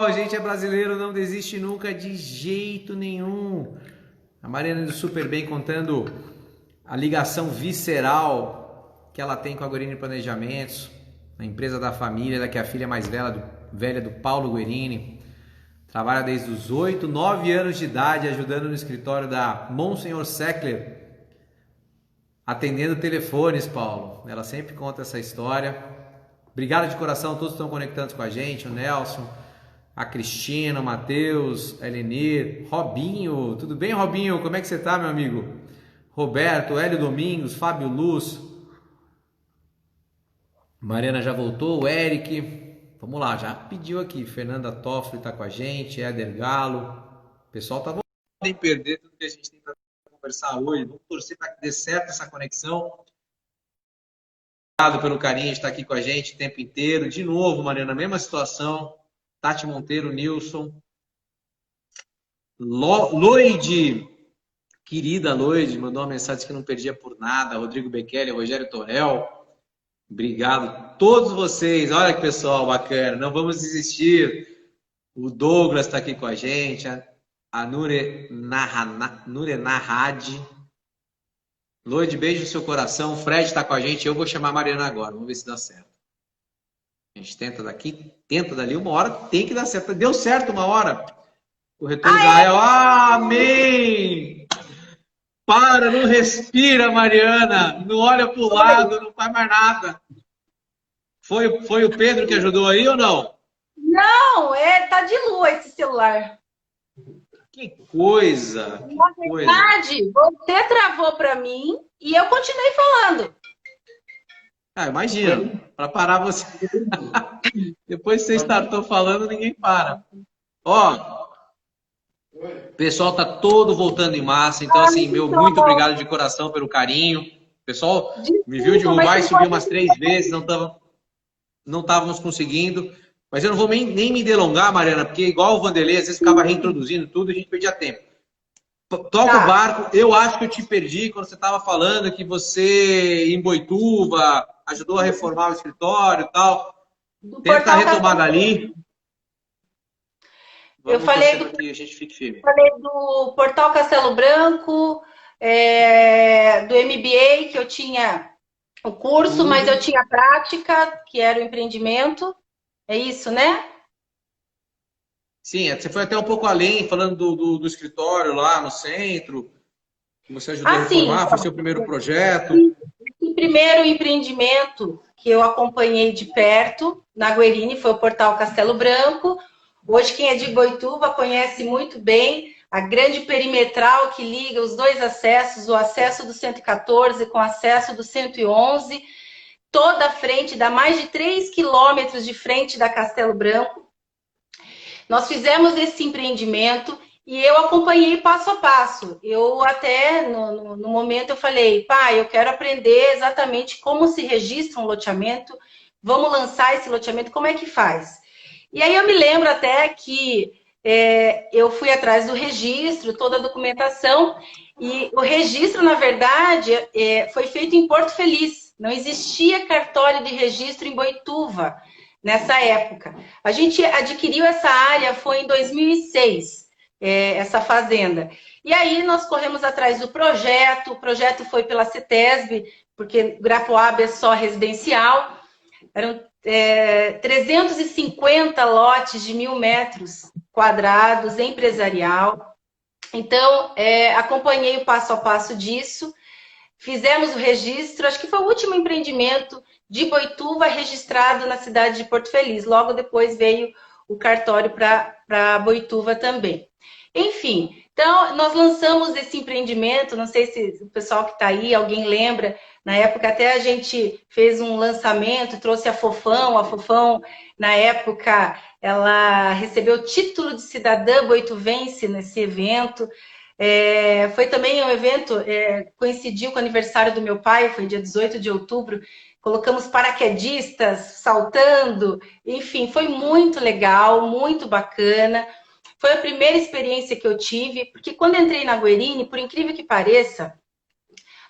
A gente é brasileiro, não desiste nunca de jeito nenhum. A Mariana do Super Bem contando a ligação visceral que ela tem com a Guerini Planejamentos, a empresa da família, ela que é a filha mais velha do Paulo Guerini. Trabalha desde os 8, 9 anos de idade ajudando no escritório da Monsenhor Seckler, atendendo telefones, Paulo. Ela sempre conta essa história. Obrigado de coração, todos estão conectados com a gente, o Nelson, a Cristina, o Matheus, a Elenir, Robinho. Tudo bem, Robinho? Como é que você tá, meu amigo? Roberto, Hélio Domingos, Fábio Luz. Mariana já voltou, o Eric. Vamos lá, já pediu aqui. Fernanda Toffoli tá com a gente, Éder Galo. O pessoal tá voltando. Não podem perder tudo que a gente tem para conversar hoje. Vamos torcer para que dê certo essa conexão. Obrigado pelo carinho de estar aqui com a gente o tempo inteiro. De novo, Mariana, mesma situação. Tati Monteiro, Nilson. Loide, querida Loide, mandou uma mensagem que não perdia por nada. Rodrigo Bekele, Rogério Torel. Obrigado. Todos vocês. Olha que pessoal bacana. Não vamos desistir. O Douglas está aqui com a gente. A Nure Narrad. Loide, beijo no seu coração. O Fred está com a gente. Eu vou chamar a Mariana agora. Vamos ver se dá certo. A gente tenta daqui, tenta dali. Uma hora tem que dar certo. Deu certo uma hora. O retorno de Israel. Amém! Para, não respira, Mariana. Não olha para o lado, não faz mais nada. Foi o Pedro que ajudou aí ou não? Não, tá de lua esse celular. Que coisa! Na verdade, você travou para mim e eu continuei falando. Ah, imagina, para parar você. Depois que você startou falando, ninguém para. Ó, o pessoal tá todo voltando em massa, então assim, meu muito obrigado de coração pelo carinho. O pessoal me viu derrubar e subiu umas 3 vezes, não estávamos conseguindo. Mas eu não vou nem me delongar, Mariana, porque igual o Vanderlei, às vezes ficava reintroduzindo tudo e a gente perdia tempo. Toca o barco. Eu acho que eu te perdi quando você estava falando que você, em Boituva, ajudou a reformar o escritório e tal. Tenta retomar dali. Eu Vamos falei torcer para que a gente fique firme. falei do Portal Castelo Branco, do MBA, que eu tinha o curso, mas eu tinha a prática, que era o empreendimento. É isso, né? Sim, você foi até um pouco além, falando do escritório lá no centro, que você ajudou a reformar, foi seu primeiro projeto. O primeiro empreendimento que eu acompanhei de perto, na Guerini, foi o Portal Castelo Branco. Hoje, quem é de Boituva conhece muito bem a grande perimetral que liga os dois acessos, o acesso do 114 com o acesso do 111. Toda a frente, dá mais de 3 quilômetros de frente da Castelo Branco. Nós fizemos esse empreendimento e eu acompanhei passo a passo. Eu até, no momento, eu falei, pai, eu quero aprender exatamente como se registra um loteamento, vamos lançar esse loteamento, como é que faz? E aí eu me lembro até que eu fui atrás do registro, toda a documentação, e o registro, na verdade, foi feito em Porto Feliz. Não existia cartório de registro em Boituva nessa época. A gente adquiriu essa área, foi em 2006, essa fazenda. E aí nós corremos atrás do projeto, o projeto foi pela CETESB, porque Grapoaba é só residencial, eram 350 lotes de 1.000 metros quadrados, empresarial. Então, acompanhei o passo a passo disso, fizemos o registro, acho que foi o último empreendimento de Boituva registrado na cidade de Porto Feliz. Logo depois veio o cartório para Boituva também. Enfim, então nós lançamos esse empreendimento, não sei se o pessoal que está aí, alguém lembra, na época até a gente fez um lançamento, trouxe a Fofão, na época ela recebeu o título de cidadã boituvense nesse evento. Foi também um evento, coincidiu com o aniversário do meu pai, foi dia 18 de outubro, colocamos paraquedistas saltando, enfim, foi muito legal, muito bacana. Foi a primeira experiência que eu tive, porque quando entrei na Guerini, por incrível que pareça,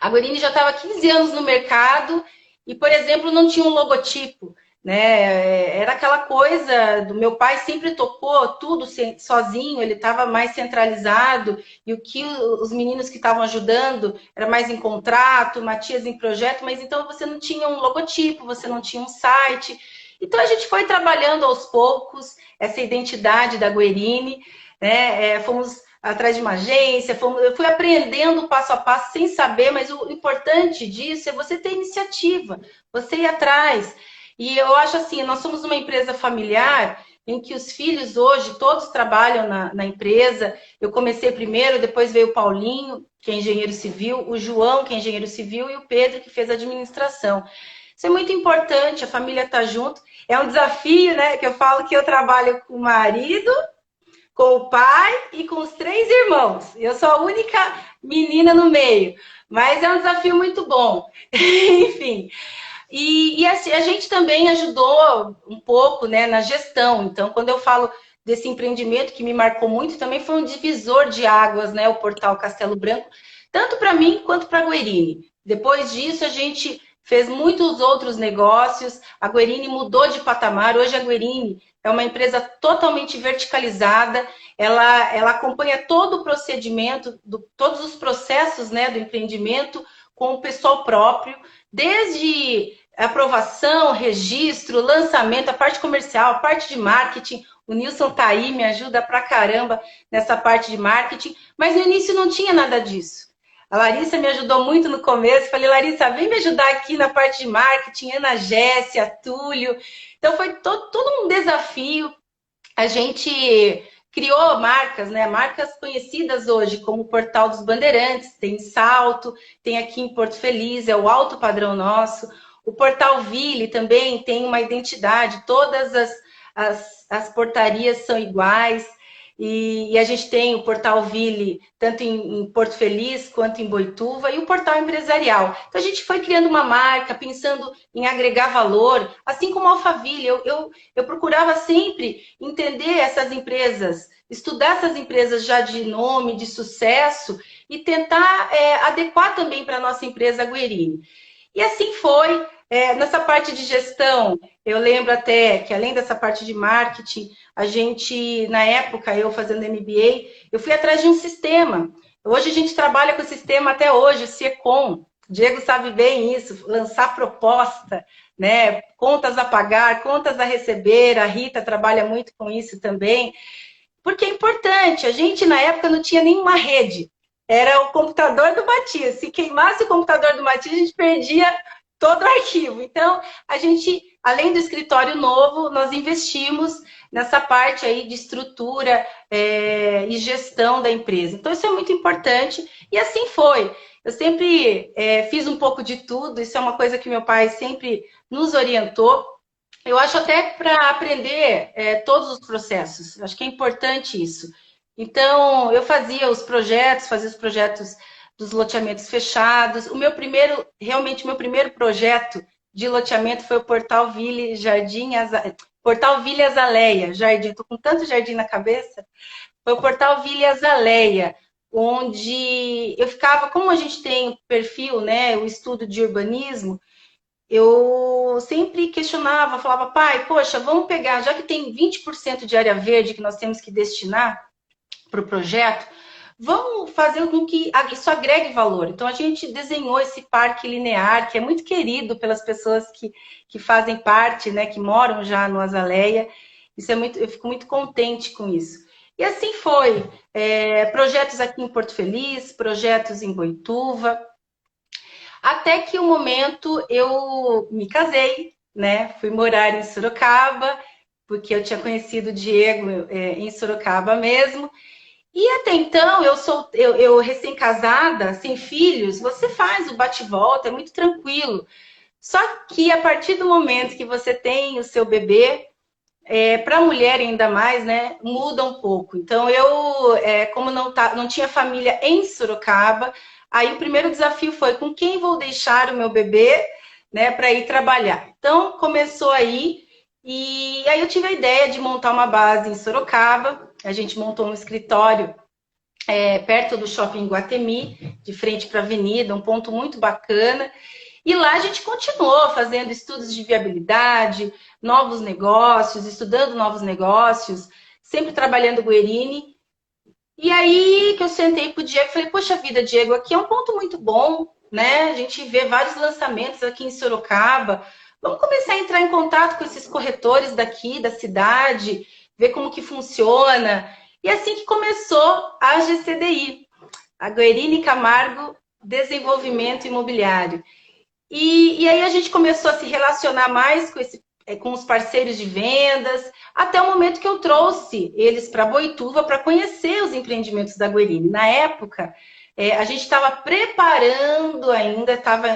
a Guerini já estava 15 anos no mercado e, por exemplo, não tinha um logotipo. né? Era aquela coisa do meu pai sempre tocou tudo sozinho, ele estava mais centralizado, e o que os meninos que estavam ajudando era mais em contrato, Matias em projeto, mas então você não tinha um logotipo, você não tinha um site. Então a gente foi trabalhando aos poucos essa identidade da Guerini, né? Fomos atrás de uma agência, eu fui aprendendo passo a passo sem saber, mas o importante disso é você ter iniciativa, você ir atrás. E eu acho assim, nós somos uma empresa familiar em que os filhos hoje todos trabalham na empresa. Eu comecei primeiro, depois veio o Paulinho, que é engenheiro civil, o João, que é engenheiro civil, e o Pedro, que fez administração. Isso é muito importante, a família está junto. É um desafio, né? Que eu falo que eu trabalho com o marido, com o pai e com os 3 irmãos. Eu sou a única menina no meio, mas é um desafio muito bom. Enfim. E assim, a gente também ajudou um pouco, né, na gestão. Então, quando eu falo desse empreendimento que me marcou muito, também foi um divisor de águas, né, o portal Castelo Branco, tanto para mim quanto para a Guerini. Depois disso, a gente fez muitos outros negócios, a Guerini mudou de patamar. Hoje a Guerini é uma empresa totalmente verticalizada, ela acompanha todo o procedimento, todos os processos, né, do empreendimento com o pessoal próprio, desde aprovação, registro, lançamento, a parte comercial, a parte de marketing. O Nilson tá aí, me ajuda pra caramba nessa parte de marketing, mas no início não tinha nada disso. A Larissa me ajudou muito no começo. Falei, Larissa, vem me ajudar aqui na parte de marketing, Ana Jéssica, Túlio. Então foi todo um desafio. A gente criou marcas, né? Marcas conhecidas hoje, como o Portal dos Bandeirantes, tem Salto, tem aqui em Porto Feliz, é o alto padrão nosso. O Portal Ville também tem uma identidade, todas as portarias são iguais. E a gente tem o Portal Ville, tanto em Porto Feliz quanto em Boituva, e o Portal Empresarial. Então, a gente foi criando uma marca, pensando em agregar valor, assim como a Alphaville. Eu procurava sempre entender essas empresas, estudar essas empresas já de nome, de sucesso, e tentar adequar também para a nossa empresa Guerini. E assim foi. Nessa parte de gestão, eu lembro até que, além dessa parte de marketing, a gente, na época, eu fazendo MBA, eu fui atrás de um sistema. Hoje a gente trabalha com o sistema até hoje, o SECOM. O Diego sabe bem isso, lançar proposta, né? Contas a pagar, contas a receber. A Rita trabalha muito com isso também. Porque é importante. A gente, na época, não tinha nenhuma rede. Era o computador do Matias. Se queimasse o computador do Matias, a gente perdia todo o arquivo. Então, a gente, além do escritório novo, nós investimos nessa parte aí de estrutura e gestão da empresa. Então, isso é muito importante. E assim foi. Eu sempre fiz um pouco de tudo. Isso é uma coisa que meu pai sempre nos orientou. Eu acho até para aprender todos os processos. Acho que é importante isso. Então, eu fazia os projetos dos loteamentos fechados. Realmente, o meu primeiro projeto de loteamento foi o Portal Ville Jardim Portal Ville Azaleia, Jardim. Estou com tanto jardim na cabeça. Foi o Portal Ville Azaleia, onde eu ficava, como a gente tem o perfil, né, o estudo de urbanismo, eu sempre questionava, falava, pai, poxa, vamos pegar, já que tem 20% de área verde que nós temos que destinar para o projeto, vamos fazer com que isso agregue valor. Então, a gente desenhou esse parque linear, que é muito querido pelas pessoas que fazem parte, né, que moram já no Azaleia. Isso é muito, eu fico muito contente com isso. E assim foi. Projetos aqui em Porto Feliz, projetos em Boituva, até que o momento eu me casei, né? Fui morar em Sorocaba, porque eu tinha conhecido o Diego em Sorocaba mesmo. E até então, eu recém-casada, sem filhos, você faz o bate-volta, é muito tranquilo. Só que a partir do momento que você tem o seu bebê, para a mulher ainda mais, né, muda um pouco. Então, como não tinha família em Sorocaba, aí o primeiro desafio foi com quem vou deixar o meu bebê, né, para ir trabalhar. Então, começou aí, e aí eu tive a ideia de montar uma base em Sorocaba. A gente montou um escritório perto do Shopping Guatemi, de frente para a avenida, um ponto muito bacana. E lá a gente continuou fazendo estudos de viabilidade, novos negócios, estudando novos negócios, sempre trabalhando Guerini. E aí que eu sentei pro Diego e falei, poxa vida, Diego, aqui é um ponto muito bom, né? A gente vê vários lançamentos aqui em Sorocaba. Vamos começar a entrar em contato com esses corretores daqui, da cidade, ver como que funciona. E assim que começou a GCDI, a Guerini Camargo Desenvolvimento Imobiliário. E aí a gente começou a se relacionar mais com os parceiros de vendas, até o momento que eu trouxe eles para Boituva para conhecer os empreendimentos da Guerini. Na época, a gente estava preparando ainda, estava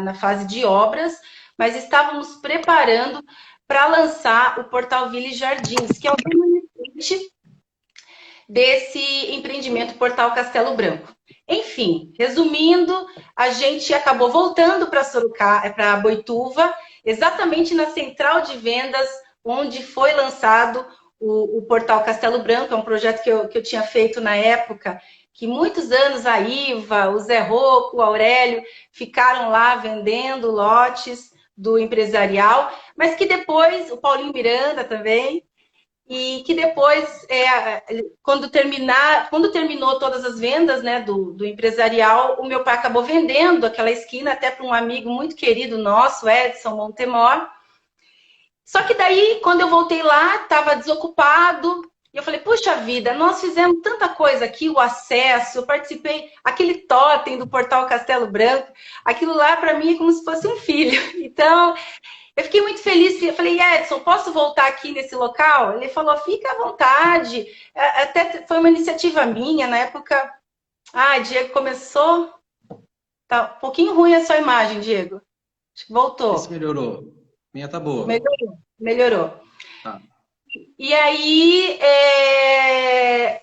na fase de obras, mas estávamos preparando para lançar o Portal Village Jardins, que é o remanescente desse empreendimento Portal Castelo Branco. Enfim, resumindo, a gente acabou voltando para Boituva, exatamente na central de vendas, onde foi lançado o Portal Castelo Branco. É um projeto que eu tinha feito na época, que muitos anos a Iva, o Zé Rocco, o Aurélio ficaram lá vendendo lotes do empresarial, mas que depois, o Paulinho Miranda também, e que depois, quando terminou todas as vendas, né, do empresarial, o meu pai acabou vendendo aquela esquina até para um amigo muito querido nosso, Edson Montemor. Só que daí, quando eu voltei lá, estava desocupado, e eu falei, puxa vida, nós fizemos tanta coisa aqui, o acesso, eu participei, aquele totem do Portal Castelo Branco, aquilo lá para mim é como se fosse um filho. Então, eu fiquei muito feliz. Eu falei, Edson, posso voltar aqui nesse local? Ele falou, fica à vontade. Até foi uma iniciativa minha, na época. Ah, Diego começou. Tá um pouquinho ruim a sua imagem, Diego. Acho que voltou. Esse melhorou. Minha tá boa. Melhorou. Tá. E aí,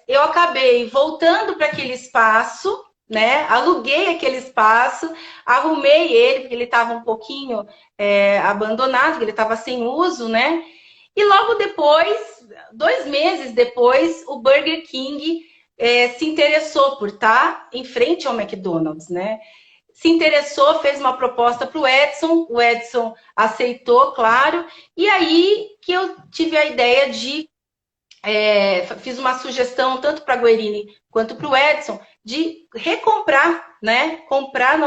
eu acabei voltando para aquele espaço, né? Aluguei aquele espaço, arrumei ele, porque ele estava um pouquinho abandonado, porque ele estava sem uso, né? E logo depois, 2 meses depois, o Burger King se interessou por estar em frente ao McDonald's, né? Se interessou, fez uma proposta para o Edson aceitou, claro, e aí que eu tive a ideia de, fiz uma sugestão tanto para a Guerini quanto para o Edson, de recomprar, né? Comprar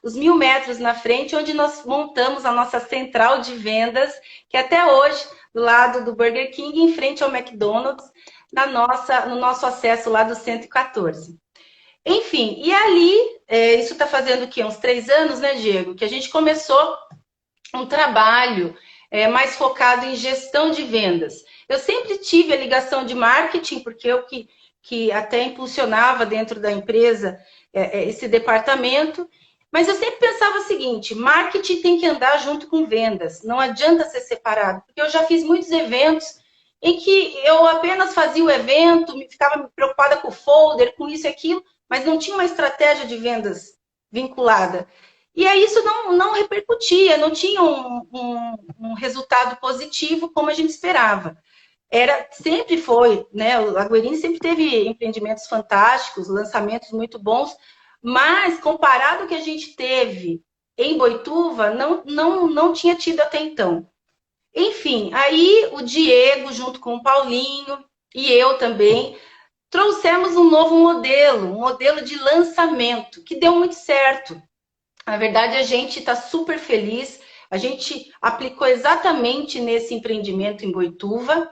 os 1.000 metros na frente, onde nós montamos a nossa central de vendas, que até hoje, do lado do Burger King, em frente ao McDonald's, no nosso acesso lá do 114. Enfim, e ali, isso está fazendo o quê? Uns 3 anos, né, Diego? Que a gente começou um trabalho mais focado em gestão de vendas. Eu sempre tive a ligação de marketing, porque eu que até impulsionava dentro da empresa esse departamento, mas eu sempre pensava o seguinte, marketing tem que andar junto com vendas, não adianta ser separado, porque eu já fiz muitos eventos em que eu apenas fazia o evento, ficava preocupada com o folder, com isso e aquilo, mas não tinha uma estratégia de vendas vinculada. E aí isso não repercutia, não tinha um resultado positivo como a gente esperava. Sempre foi, né? A Guerini sempre teve empreendimentos fantásticos, lançamentos muito bons, mas comparado ao que a gente teve em Boituva, não tinha tido até então. Enfim, aí o Diego, junto com o Paulinho e eu também, trouxemos um novo modelo, um modelo de lançamento, que deu muito certo. Na verdade, a gente está super feliz. A gente aplicou exatamente nesse empreendimento em Boituva,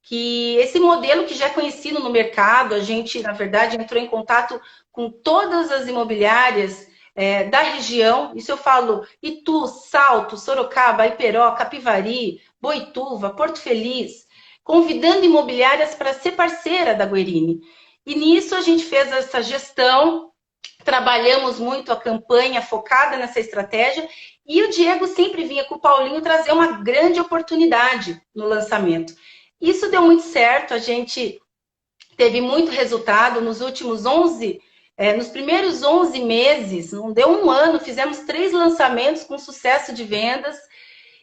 que esse modelo que já é conhecido no mercado, a gente, na verdade, entrou em contato com todas as imobiliárias da região. Isso eu falo Itu, Salto, Sorocaba, Iperó, Capivari, Boituva, Porto Feliz, convidando imobiliárias para ser parceira da Guerini. E nisso a gente fez essa gestão, trabalhamos muito a campanha focada nessa estratégia, e o Diego sempre vinha com o Paulinho trazer uma grande oportunidade no lançamento. Isso deu muito certo, a gente teve muito resultado nos últimos 11, nos primeiros 11 meses, não deu um ano, fizemos 3 lançamentos com sucesso de vendas.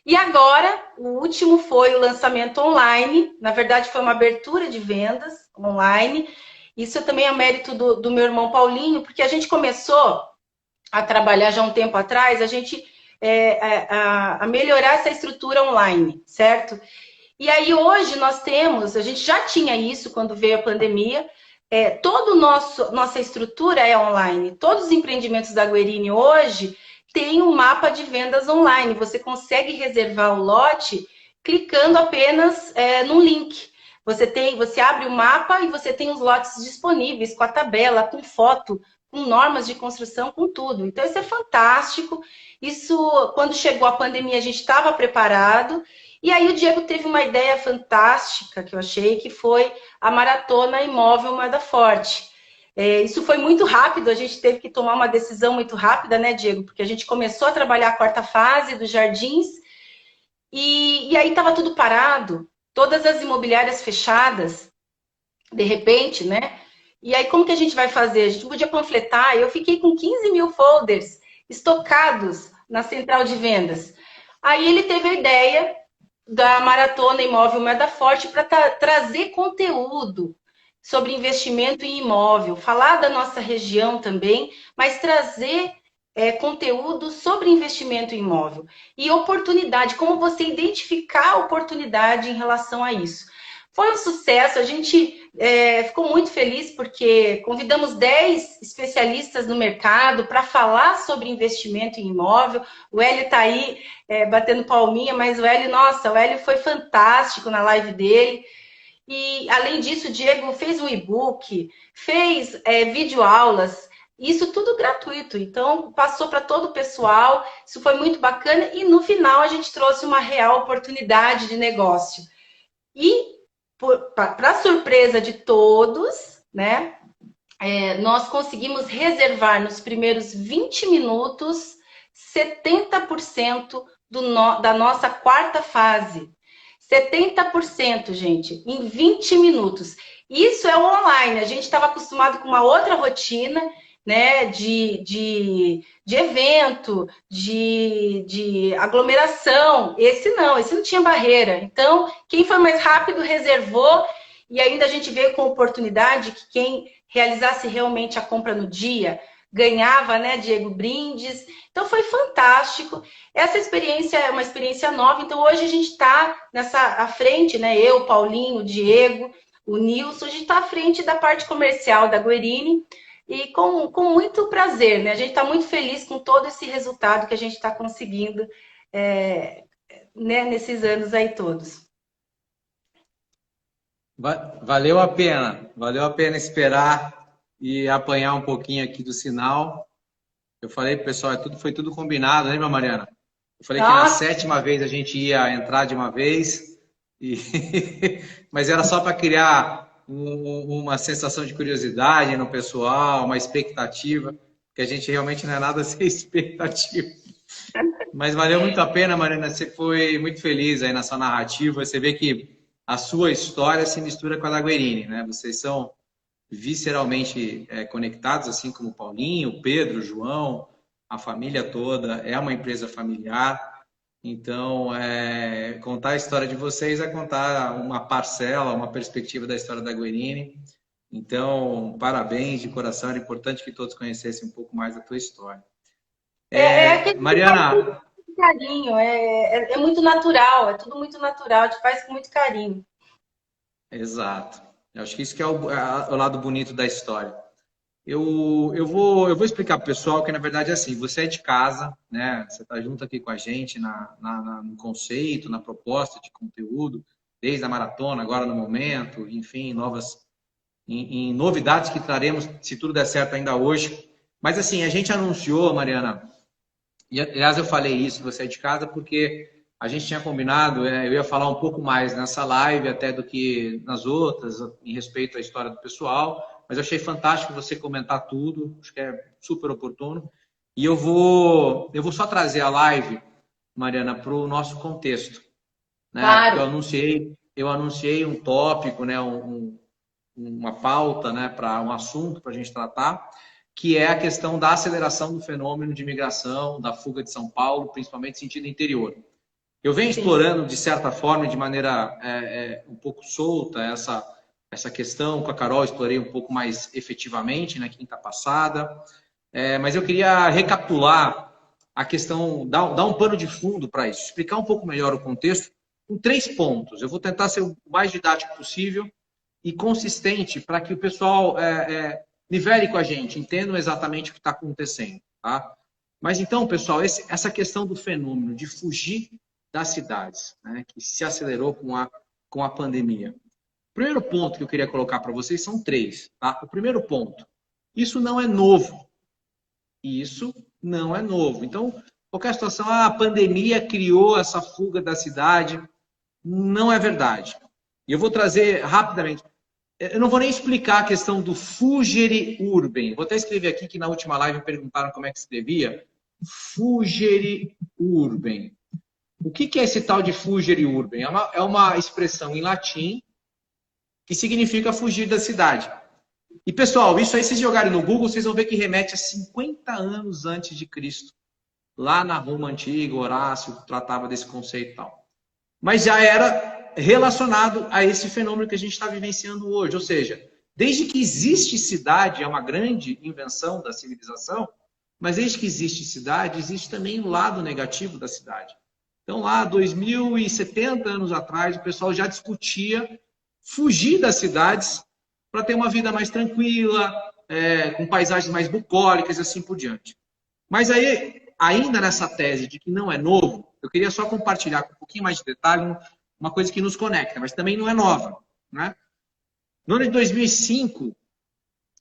E agora, o último foi o lançamento online, na verdade foi uma abertura de vendas online. Isso também é mérito do meu irmão Paulinho, porque a gente começou a trabalhar já há um tempo atrás, a gente a melhorar essa estrutura online, certo? E aí hoje nós temos, a gente já tinha isso quando veio a pandemia, todo nossa estrutura é online. Todos os empreendimentos da Guerini hoje têm um mapa de vendas online. Você consegue reservar o lote clicando apenas num link. Você abre o mapa e você tem os lotes disponíveis com a tabela, com foto, com normas de construção, com tudo. Então isso é fantástico. Isso, quando chegou a pandemia, a gente estava preparado. E aí o Diego teve uma ideia fantástica que eu achei, que foi a Maratona Imóvel Moeda Forte. Isso foi muito rápido, a gente teve que tomar uma decisão muito rápida, né, Diego? Porque a gente começou a trabalhar a quarta fase dos jardins e aí estava tudo parado, todas as imobiliárias fechadas, de repente, né? E aí como que a gente vai fazer? A gente podia panfletar, eu fiquei com 15 mil folders estocados na central de vendas. Aí ele teve a ideia da Maratona Imóvel Moeda Forte para trazer conteúdo sobre investimento em imóvel, falar da nossa região também, mas trazer conteúdo sobre investimento em imóvel e oportunidade, como você identificar a oportunidade em relação a isso. Foi um sucesso, a gente ficou muito feliz porque convidamos 10 especialistas no mercado para falar sobre investimento em imóvel. O Hélio está aí batendo palminha, mas o Hélio foi fantástico na live dele. E, além disso, o Diego fez um e-book, fez videoaulas, isso tudo gratuito. Então, passou para todo o pessoal, isso foi muito bacana. E, no final, a gente trouxe uma real oportunidade de negócio. E, para surpresa de todos, né, nós conseguimos reservar nos primeiros 20 minutos 70% da nossa quarta fase. 70%, gente, em 20 minutos. Isso é o online. A gente estava acostumado com uma outra rotina, né, de evento, de aglomeração. Esse não tinha barreira. Então, quem foi mais rápido reservou e ainda a gente veio com oportunidade que quem realizasse realmente a compra no dia ganhava, né, Diego, brindes. Então foi fantástico. Essa experiência é uma experiência nova. Então hoje a gente está à frente, né? Eu, o Paulinho, o Diego, o Nilson, a gente está à frente da parte comercial da Guerini e com muito prazer, né? A gente está muito feliz com todo esse resultado que a gente está conseguindo né, nesses anos aí todos. Valeu a pena esperar e apanhar um pouquinho aqui do sinal. Eu falei, pessoal, foi tudo combinado, lembra, Mariana? Eu falei que na sétima vez a gente ia entrar de uma vez, mas era só para criar uma sensação de curiosidade no pessoal, uma expectativa, que a gente realmente não é nada sem expectativa. Mas valeu muito a pena, Mariana, você foi muito feliz aí na sua narrativa, você vê que a sua história se mistura com a da Guerini, né? Vocês são visceralmente conectados, assim como o Paulinho, o Pedro, o João, a família toda, é uma empresa familiar. Então, contar a história de vocês é contar uma parcela, uma perspectiva da história da Guerini. Então, parabéns de coração, era importante que todos conhecessem um pouco mais da tua história. Mariana... Carinho, é muito natural, é tudo muito natural, te faz com muito carinho. Exato. Eu acho que isso que é o lado bonito da história. Eu vou explicar para o pessoal que, na verdade, é assim, você é de casa, né? Você está junto aqui com a gente no conceito, na proposta de conteúdo, desde a maratona, agora no momento, enfim, em novidades que traremos, se tudo der certo ainda hoje. Mas, assim, a gente anunciou, Mariana, e, aliás, eu falei isso, você é de casa, porque a gente tinha combinado, eu ia falar um pouco mais nessa live até do que nas outras, em respeito à história do pessoal, mas eu achei fantástico você comentar tudo, acho que é super oportuno. E eu vou só trazer a live, Mariana, para o nosso contexto. Né? Claro. Eu anunciei um tópico, né? Uma pauta, né? Para um assunto para a gente tratar, que é a questão da aceleração do fenômeno de imigração, da fuga de São Paulo, principalmente no sentido interior. Eu venho explorando, de certa forma, de maneira um pouco solta, essa questão. Com a Carol explorei um pouco mais efetivamente na quinta passada. mas eu queria recapitular a questão, dar um pano de fundo para isso, explicar um pouco melhor o contexto, com 3 pontos. Eu vou tentar ser o mais didático possível e consistente para que o pessoal nivele com a gente, entendam exatamente o que está acontecendo. Tá? Mas então, pessoal, essa questão do fenômeno de fugir das cidades, né, que se acelerou com a pandemia. O primeiro ponto que eu queria colocar para vocês são 3. Tá? O primeiro ponto, isso não é novo. Isso não é novo. Então, qualquer situação, a pandemia criou essa fuga da cidade, não é verdade. E eu vou trazer rapidamente. Eu não vou nem explicar a questão do fugere urbem. Vou até escrever aqui que na última live me perguntaram como é que escrevia. Fugere urbem. O que é esse tal de fugere urbem? É uma expressão em latim que significa fugir da cidade. E, pessoal, isso aí, se vocês jogarem no Google, vocês vão ver que remete a 50 anos antes de Cristo. Lá na Roma Antiga, Horácio tratava desse conceito e tal. Mas já era relacionado a esse fenômeno que a gente está vivenciando hoje. Ou seja, desde que existe cidade, é uma grande invenção da civilização, mas desde que existe cidade, existe também o lado negativo da cidade. Então, lá, 2070 anos atrás, o pessoal já discutia fugir das cidades para ter uma vida mais tranquila, com paisagens mais bucólicas e assim por diante. Mas aí, ainda nessa tese de que não é novo, eu queria só compartilhar com um pouquinho mais de detalhe uma coisa que nos conecta, mas também não é nova. Né? No ano de 2005,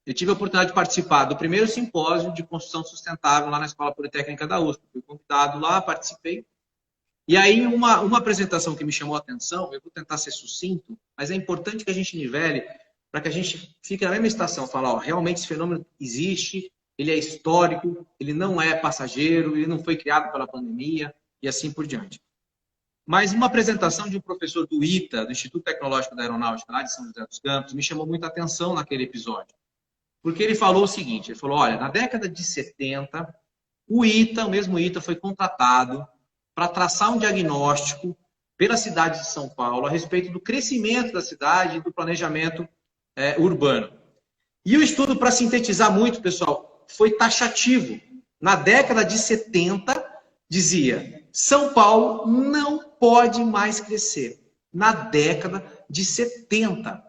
eu tive a oportunidade de participar do primeiro simpósio de construção sustentável lá na Escola Politécnica da USP. Fui convidado lá, participei. E aí, uma apresentação que me chamou a atenção, eu vou tentar ser sucinto, mas é importante que a gente nivele para que a gente fique na mesma estação, falar, ó, realmente esse fenômeno existe, ele é histórico, ele não é passageiro, ele não foi criado pela pandemia e assim por diante. Mas uma apresentação de um professor do ITA, do Instituto Tecnológico da Aeronáutica, lá de São José dos Campos, me chamou muita atenção naquele episódio. Porque ele falou o seguinte, ele falou, olha, na década de 70, o mesmo ITA, foi contratado para traçar um diagnóstico pela cidade de São Paulo a respeito do crescimento da cidade e do planejamento urbano. E o estudo, para sintetizar muito, pessoal, foi taxativo. Na década de 70, dizia, São Paulo não pode mais crescer. Na década de 70.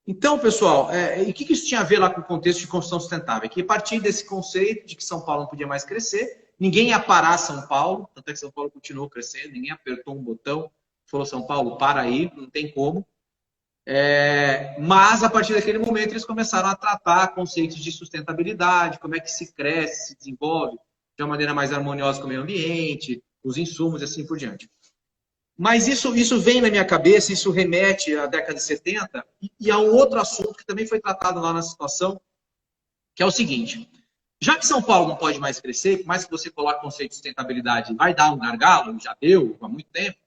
Então, pessoal, e o que isso tinha a ver lá com o contexto de construção sustentável? É que a partir desse conceito de que São Paulo não podia mais crescer, ninguém ia parar São Paulo, tanto é que São Paulo continuou crescendo, ninguém apertou um botão, falou, São Paulo, para aí, não tem como. Mas, a partir daquele momento, eles começaram a tratar conceitos de sustentabilidade, como é que se cresce, se desenvolve de uma maneira mais harmoniosa com o meio ambiente, os insumos e assim por diante. Mas isso vem na minha cabeça, isso remete à década de 70 e a um outro assunto que também foi tratado lá na situação, que é o seguinte, já que São Paulo não pode mais crescer, por mais que você coloque o conceito de sustentabilidade, vai dar um gargalo, já deu há muito tempo,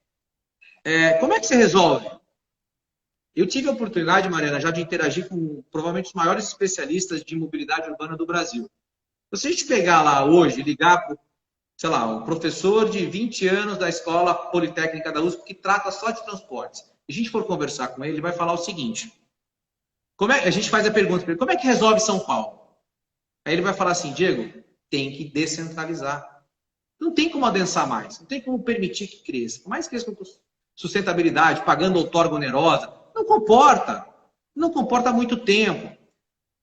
como é que você resolve? Eu tive a oportunidade, Mariana, já de interagir com provavelmente os maiores especialistas de mobilidade urbana do Brasil. Se a gente pegar lá hoje e ligar para, sei lá, um professor de 20 anos da Escola Politécnica da USP que trata só de transportes, e a gente for conversar com ele vai falar o seguinte, a gente faz a pergunta para ele, como é que resolve São Paulo? Aí ele vai falar assim, Diego, tem que descentralizar. Não tem como adensar mais, não tem como permitir que cresça. Por mais que cresça com sustentabilidade, pagando outorga onerosa, não comporta há muito tempo.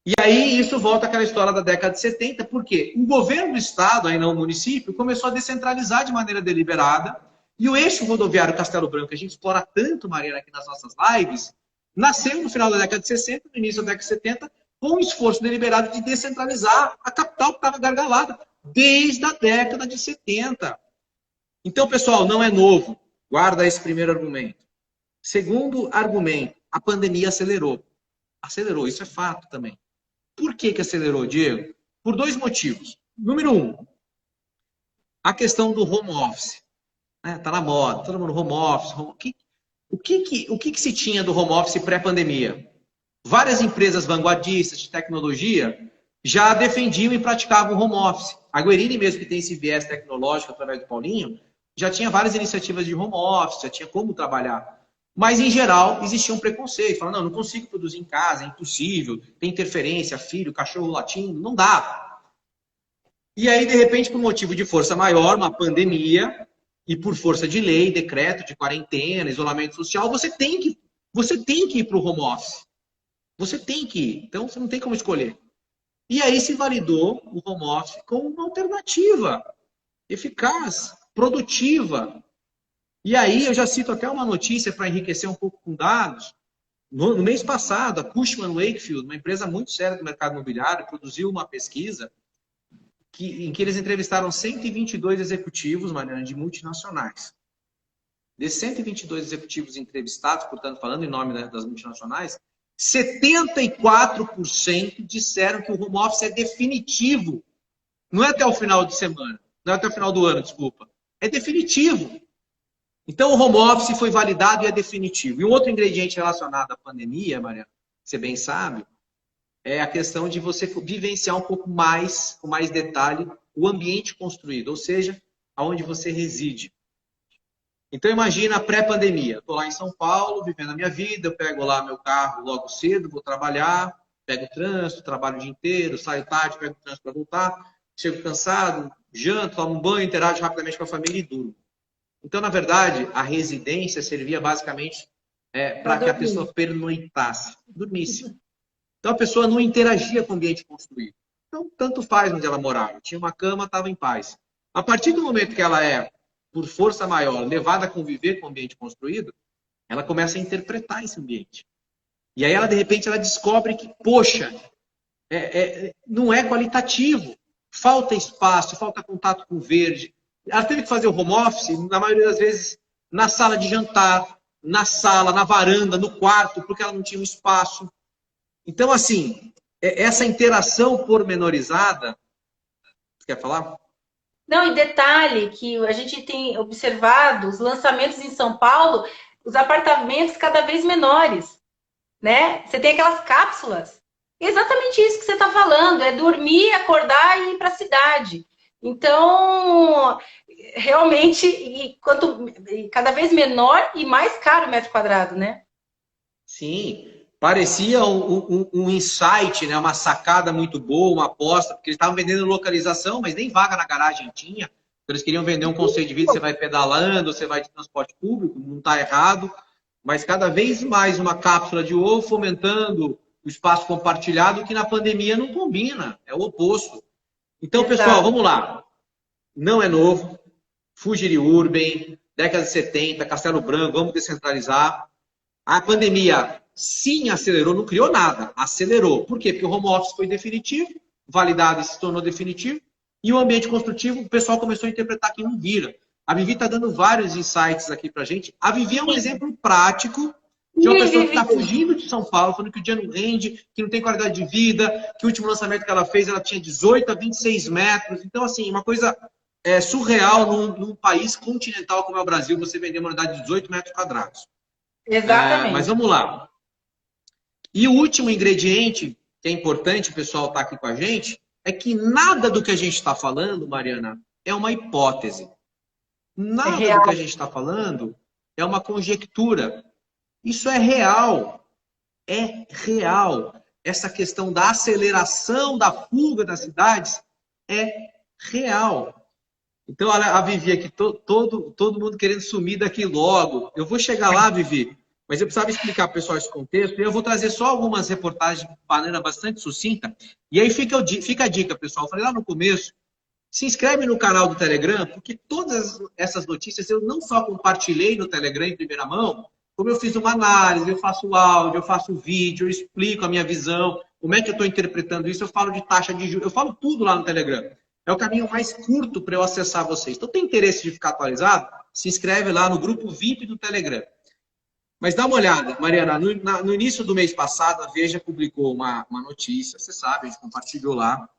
E aí isso volta àquela história da década de 70, porque o governo do estado, aí não o município, começou a descentralizar de maneira deliberada, e o eixo rodoviário Castelo Branco, que a gente explora tanto, Mariana, aqui nas nossas lives, nasceu no final da década de 60, no início da década de 70, com um esforço deliberado de descentralizar a capital que estava gargalada, desde a década de 70. Então, pessoal, não é novo. Guarda esse primeiro argumento. Segundo argumento, a pandemia acelerou. Acelerou, isso é fato também. Por que acelerou, Diego? Por 2 motivos. Número 1, a questão do home office. Tá na moda, todo mundo home office. O que se tinha do home office pré-pandemia? Várias empresas vanguardistas de tecnologia já defendiam e praticavam home office. A Guerini mesmo, que tem esse viés tecnológico através do Paulinho, já tinha várias iniciativas de home office, já tinha como trabalhar. Mas, em geral, existia um preconceito. Falando, não consigo produzir em casa, é impossível, tem interferência, filho, cachorro latindo, não dá. E aí, de repente, por motivo de força maior, uma pandemia, e por força de lei, decreto de quarentena, isolamento social, você tem que ir para o home office. Você tem que ir. Então, você não tem como escolher. E aí se validou o home office como uma alternativa eficaz, produtiva. E aí eu já cito até uma notícia para enriquecer um pouco com dados. No mês passado, a Cushman Wakefield, uma empresa muito séria do mercado imobiliário, produziu uma pesquisa em que eles entrevistaram 122 executivos, Mariana, de multinacionais. Desses 122 executivos entrevistados, portanto, falando em nome das multinacionais, 74% disseram que o home office é definitivo. Não é até o final de semana, não é até o final do ano, desculpa. É definitivo. Então, o home office foi validado e é definitivo. E um outro ingrediente relacionado à pandemia, Mariana, você bem sabe, é a questão de você vivenciar um pouco mais, com mais detalhe, o ambiente construído, ou seja, aonde você reside. Então, imagina a pré-pandemia. Estou lá em São Paulo, vivendo a minha vida, eu pego lá meu carro logo cedo, vou trabalhar, pego o trânsito, trabalho o dia inteiro, saio tarde, pego o trânsito para voltar, chego cansado, janto, tomo um banho, interajo rapidamente com a família e durmo. Então, na verdade, a residência servia basicamente para que a pessoa pernoitasse, dormisse. Então, a pessoa não interagia com o ambiente construído. Então, tanto faz onde ela morava. Tinha uma cama, estava em paz. A partir do momento que ela é, por força maior, levada a conviver com o ambiente construído, ela começa a interpretar esse ambiente. E aí, ela, de repente, ela descobre que, poxa, não é qualitativo. Falta espaço, falta contato com o verde. Ela teve que fazer o home office, na maioria das vezes, na sala de jantar, na sala, na varanda, no quarto, porque ela não tinha um espaço. Então, assim, essa interação pormenorizada... Você quer falar? Não, e detalhe que a gente tem observado os lançamentos em São Paulo, os apartamentos cada vez menores, né? Você tem aquelas cápsulas. Exatamente isso que você está falando, é dormir, acordar e ir para a cidade. Então, realmente, cada vez menor e mais caro o metro quadrado, né? Sim, parecia um insight, né? Uma sacada muito boa, uma aposta, porque eles estavam vendendo localização, mas nem vaga na garagem tinha. Então, eles queriam vender um conceito de vida, você vai pedalando, você vai de transporte público, não está errado, mas cada vez mais uma cápsula de ovo fomentando o espaço compartilhado, que na pandemia não combina, é o oposto. Então, pessoal, Exato. vamos lá. Não é novo, Fugir Urban, década de 70, Castelo Branco, vamos descentralizar. A pandemia, sim, acelerou, não criou nada, acelerou. Por quê? Porque o home office foi definitivo, validado e se tornou definitivo, e o ambiente construtivo, o pessoal começou a interpretar que não vira. A Vivi está dando vários insights aqui para a gente. A Vivi é um exemplo prático de uma pessoa que está fugindo de São Paulo, falando que o dia não rende, que não tem qualidade de vida, que o último lançamento que ela fez, ela tinha 18 a 26 metros. Então, assim, uma coisa surreal num país continental como é o Brasil, você vender uma unidade de 18 metros quadrados. Mas Exatamente. vamos lá. E o último ingrediente, que é importante o pessoal estar aqui com a gente, é que nada do que a gente está falando, Mariana, é uma hipótese. É Nada do que a real. gente está falando é uma conjectura. Isso é real. É real. Essa questão da aceleração da fuga das cidades é real. Então, a Vivi aqui, todo mundo querendo sumir daqui logo. Eu vou chegar lá, Vivi, mas eu precisava explicar para o pessoal esse contexto, e eu vou trazer só algumas reportagens de maneira bastante sucinta. E aí fica a dica, pessoal. Eu falei lá no começo, se inscreve no canal do Telegram, porque todas essas notícias eu não só compartilhei no Telegram em primeira mão, como eu fiz uma análise, eu faço áudio, eu faço vídeo, eu explico a minha visão, como é que eu estou interpretando isso, eu falo de taxa de juros, eu falo tudo lá no Telegram. É o caminho mais curto para eu acessar vocês. Então, tem interesse de ficar atualizado? Se inscreve lá no grupo VIP do Telegram. Mas dá uma olhada, Mariana, no início do mês passado, a Veja publicou uma notícia, você sabe, a gente compartilhou lá,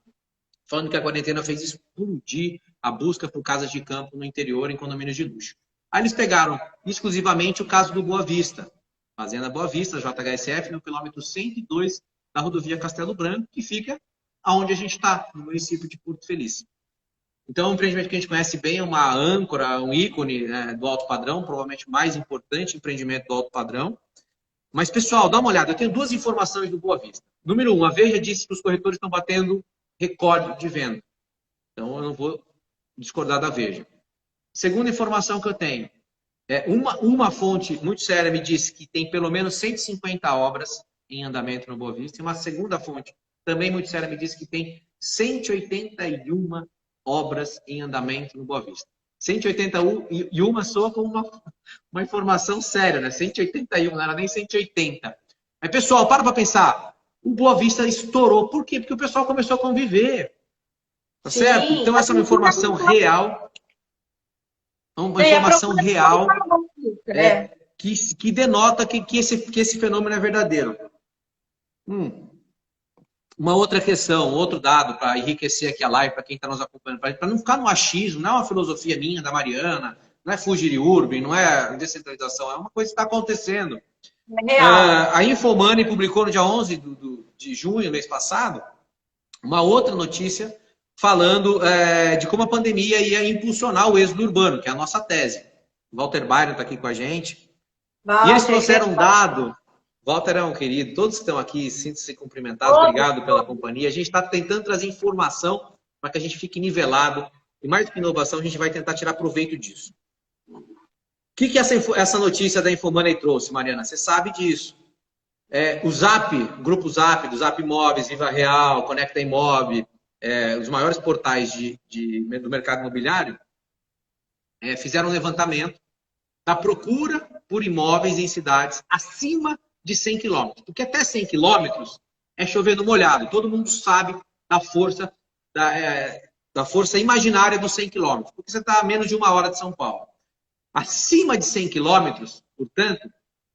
falando que a quarentena fez explodir a busca por casas de campo no interior em condomínios de luxo. Aí eles pegaram exclusivamente o caso do Boa Vista, Fazenda Boa Vista, JHSF, no quilômetro 102 da rodovia Castelo Branco, que fica aonde a gente está, no município de Porto Feliz. Então, é um empreendimento que a gente conhece bem, é uma âncora, um ícone, né, do alto padrão, provavelmente o mais importante empreendimento do alto padrão. Mas, pessoal, dá uma olhada, eu tenho duas informações do Boa Vista. Número 1, a Veja disse que os corretores estão batendo recorde de venda. Então, eu não vou discordar da Veja. Segunda informação que eu tenho, uma fonte muito séria me disse que tem pelo menos 150 obras em andamento no Boa Vista, e uma segunda fonte, também muito séria, me disse que tem 181 obras em andamento no Boa Vista. 181 soa como uma informação séria, né? 181, não era nem 180. Mas, pessoal, para pensar. O Boa Vista estourou. Por quê? Porque o pessoal começou a conviver. Tá certo? Então, essa é uma informação real. Uma informação real que denota que esse fenômeno é verdadeiro. Uma outra questão, outro dado para enriquecer aqui a live, para quem está nos acompanhando, para não ficar no achismo, não é uma filosofia minha, da Mariana, não é fugir urban, não é descentralização, é uma coisa que está acontecendo. A Infomoney publicou no dia 11 de junho, mês passado, uma outra notícia falando de como a pandemia ia impulsionar o êxodo urbano, que é a nossa tese. O Walter Byron está aqui com a gente. E eles trouxeram um dado. Walter é um querido, todos que estão aqui, sintam-se cumprimentados, obrigado pela companhia. A gente está tentando trazer informação para que a gente fique nivelado. E mais do que inovação, a gente vai tentar tirar proveito disso. O que essa notícia da Infomoney trouxe, Mariana? Você sabe disso. O Zap, o grupo Zap, do Zap Imóveis, Viva Real, Conecta Imob, os maiores portais do mercado imobiliário, fizeram um levantamento da procura por imóveis em cidades acima de 100 quilômetros. Porque até 100 quilômetros é chover no molhado. Todo mundo sabe da força imaginária dos 100 quilômetros. Porque você está a menos de 1 hora de São Paulo. Acima de 100 quilômetros, portanto,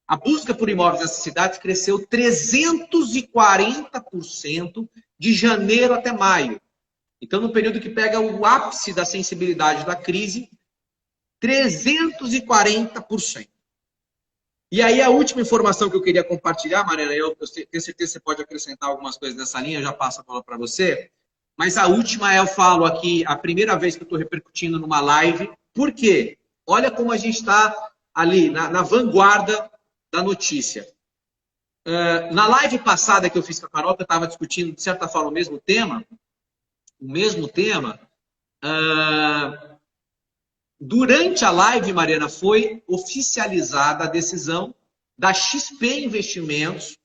a busca por imóveis nessas cidades cresceu 340% de janeiro até maio. Então, no período que pega o ápice da sensibilidade da crise, 340%. E aí, a última informação que eu queria compartilhar, Mariana, eu tenho certeza que você pode acrescentar algumas coisas nessa linha, eu já passo a bola para você. Mas a última eu falo aqui, a primeira vez que eu estou repercutindo numa live. Por quê? Olha como a gente está ali, na vanguarda da notícia. Na live passada que eu fiz com a Carol, que eu estava discutindo, de certa forma, o mesmo tema, durante a live, Mariana, foi oficializada a decisão da XP Investimentos,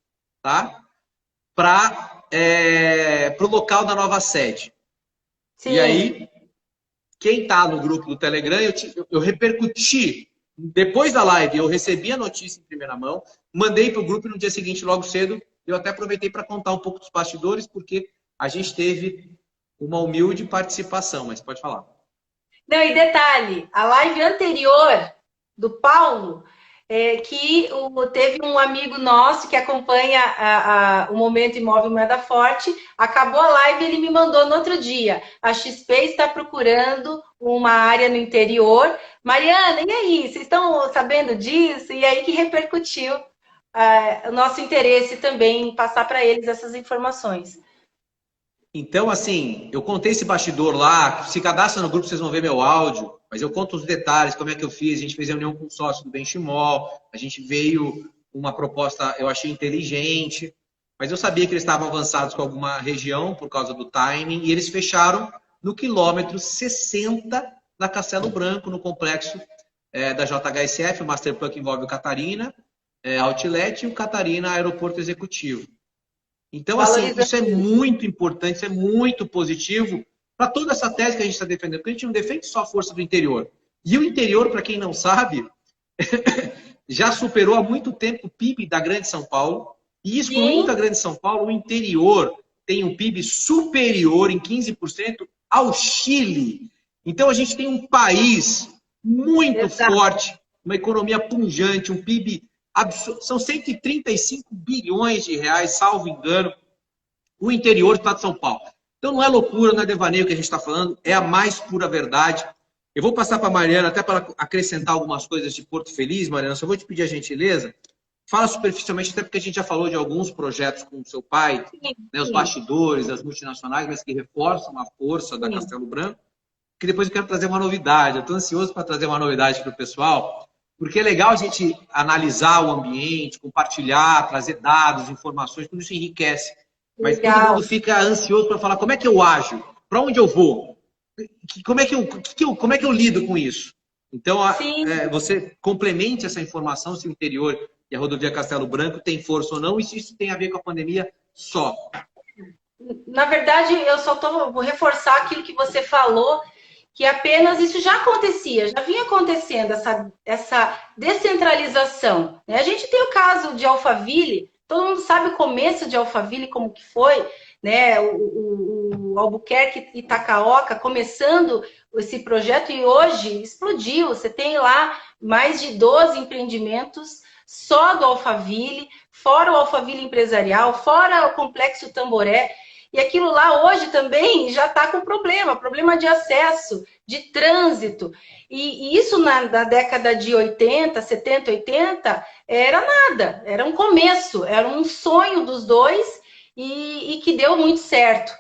tá? Para o local da nova sede. Sim. E aí, quem está no grupo do Telegram, eu repercuti. Depois da live, eu recebi a notícia em primeira mão, mandei para o grupo e no dia seguinte, logo cedo, eu até aproveitei para contar um pouco dos bastidores, porque a gente teve uma humilde participação, mas pode falar. Não, e detalhe, a live anterior do Paulo, que teve um amigo nosso que acompanha o Momento Imóvel Moeda Forte, acabou a live, ele me mandou no outro dia, a XP está procurando uma área no interior. Mariana, e aí, vocês estão sabendo disso? E aí que repercutiu o nosso interesse também em passar para eles essas informações. Então, assim, eu contei esse bastidor lá, se cadastra no grupo, vocês vão ver meu áudio, mas eu conto os detalhes, como é que eu fiz, a gente fez reunião com o sócio do Benchimol, a gente veio uma proposta, eu achei inteligente, mas eu sabia que eles estavam avançados com alguma região por causa do timing, e eles fecharam no quilômetro 60 da Castelo Branco, no complexo da JHSF, o Masterplan que envolve o Catarina, Outlet e o Catarina Aeroporto Executivo. Então, assim, isso é muito importante, isso é muito positivo para toda essa tese que a gente está defendendo, porque a gente não defende só a força do interior. E o interior, para quem não sabe, já superou há muito tempo o PIB da Grande São Paulo, e excluindo a Grande São Paulo, o interior tem um PIB superior em 15% ao Chile. Então, a gente tem um país muito forte, uma economia pujante, um PIB são 135 bilhões de reais, salvo engano, o interior do estado de São Paulo. Então não é loucura, não é devaneio que a gente está falando, é a mais pura verdade. Eu vou passar para a Mariana, até para acrescentar algumas coisas de Porto Feliz, Mariana, só vou te pedir a gentileza. Fala superficialmente, até porque a gente já falou de alguns projetos com o seu pai, né, os bastidores, as multinacionais, mas que reforçam a força da Castelo Branco, que depois eu quero trazer uma novidade. Eu estou ansioso para trazer uma novidade para o pessoal, porque é legal a gente analisar o ambiente, compartilhar, trazer dados, informações, tudo isso enriquece. Mas todo mundo fica ansioso para falar como é que eu ajo, para onde eu vou. como é que eu lido com isso? Então, Sim. você complemente essa informação se o interior e a rodovia Castelo Branco tem força ou não, e se isso tem a ver com a pandemia só. Na verdade, eu só vou reforçar aquilo que você falou, que apenas isso já acontecia, já vinha acontecendo, essa descentralização. Né? A gente tem o caso de Alphaville, todo mundo sabe o começo de Alphaville, como que foi, né? O Albuquerque e Itacaoca começando esse projeto e hoje explodiu. Você tem lá mais de 12 empreendimentos só do Alphaville, fora o Alphaville empresarial, fora o Complexo Tamboré. E aquilo lá hoje também já está com problema de acesso, de trânsito. E isso na década de 80, 70, 80, era nada, era um começo, era um sonho dos dois e que deu muito certo.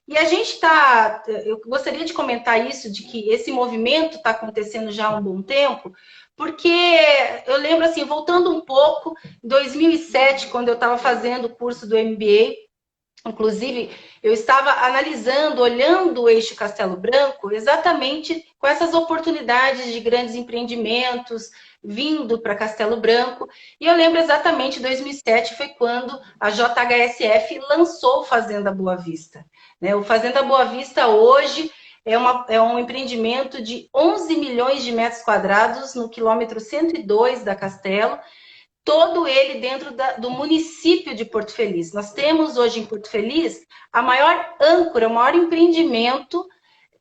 E a gente está, eu gostaria de comentar isso, de que esse movimento está acontecendo já há um bom tempo, porque eu lembro assim, voltando um pouco, em 2007, quando eu estava fazendo o curso do MBA, inclusive, eu estava analisando, olhando o eixo Castelo Branco, exatamente com essas oportunidades de grandes empreendimentos vindo para Castelo Branco. E eu lembro exatamente, 2007 foi quando a JHSF lançou o Fazenda Boa Vista. Né? O Fazenda Boa Vista hoje é um empreendimento de 11 milhões de metros quadrados no quilômetro 102 da Castelo, todo ele dentro do município de Porto Feliz. Nós temos hoje em Porto Feliz a maior âncora, o maior empreendimento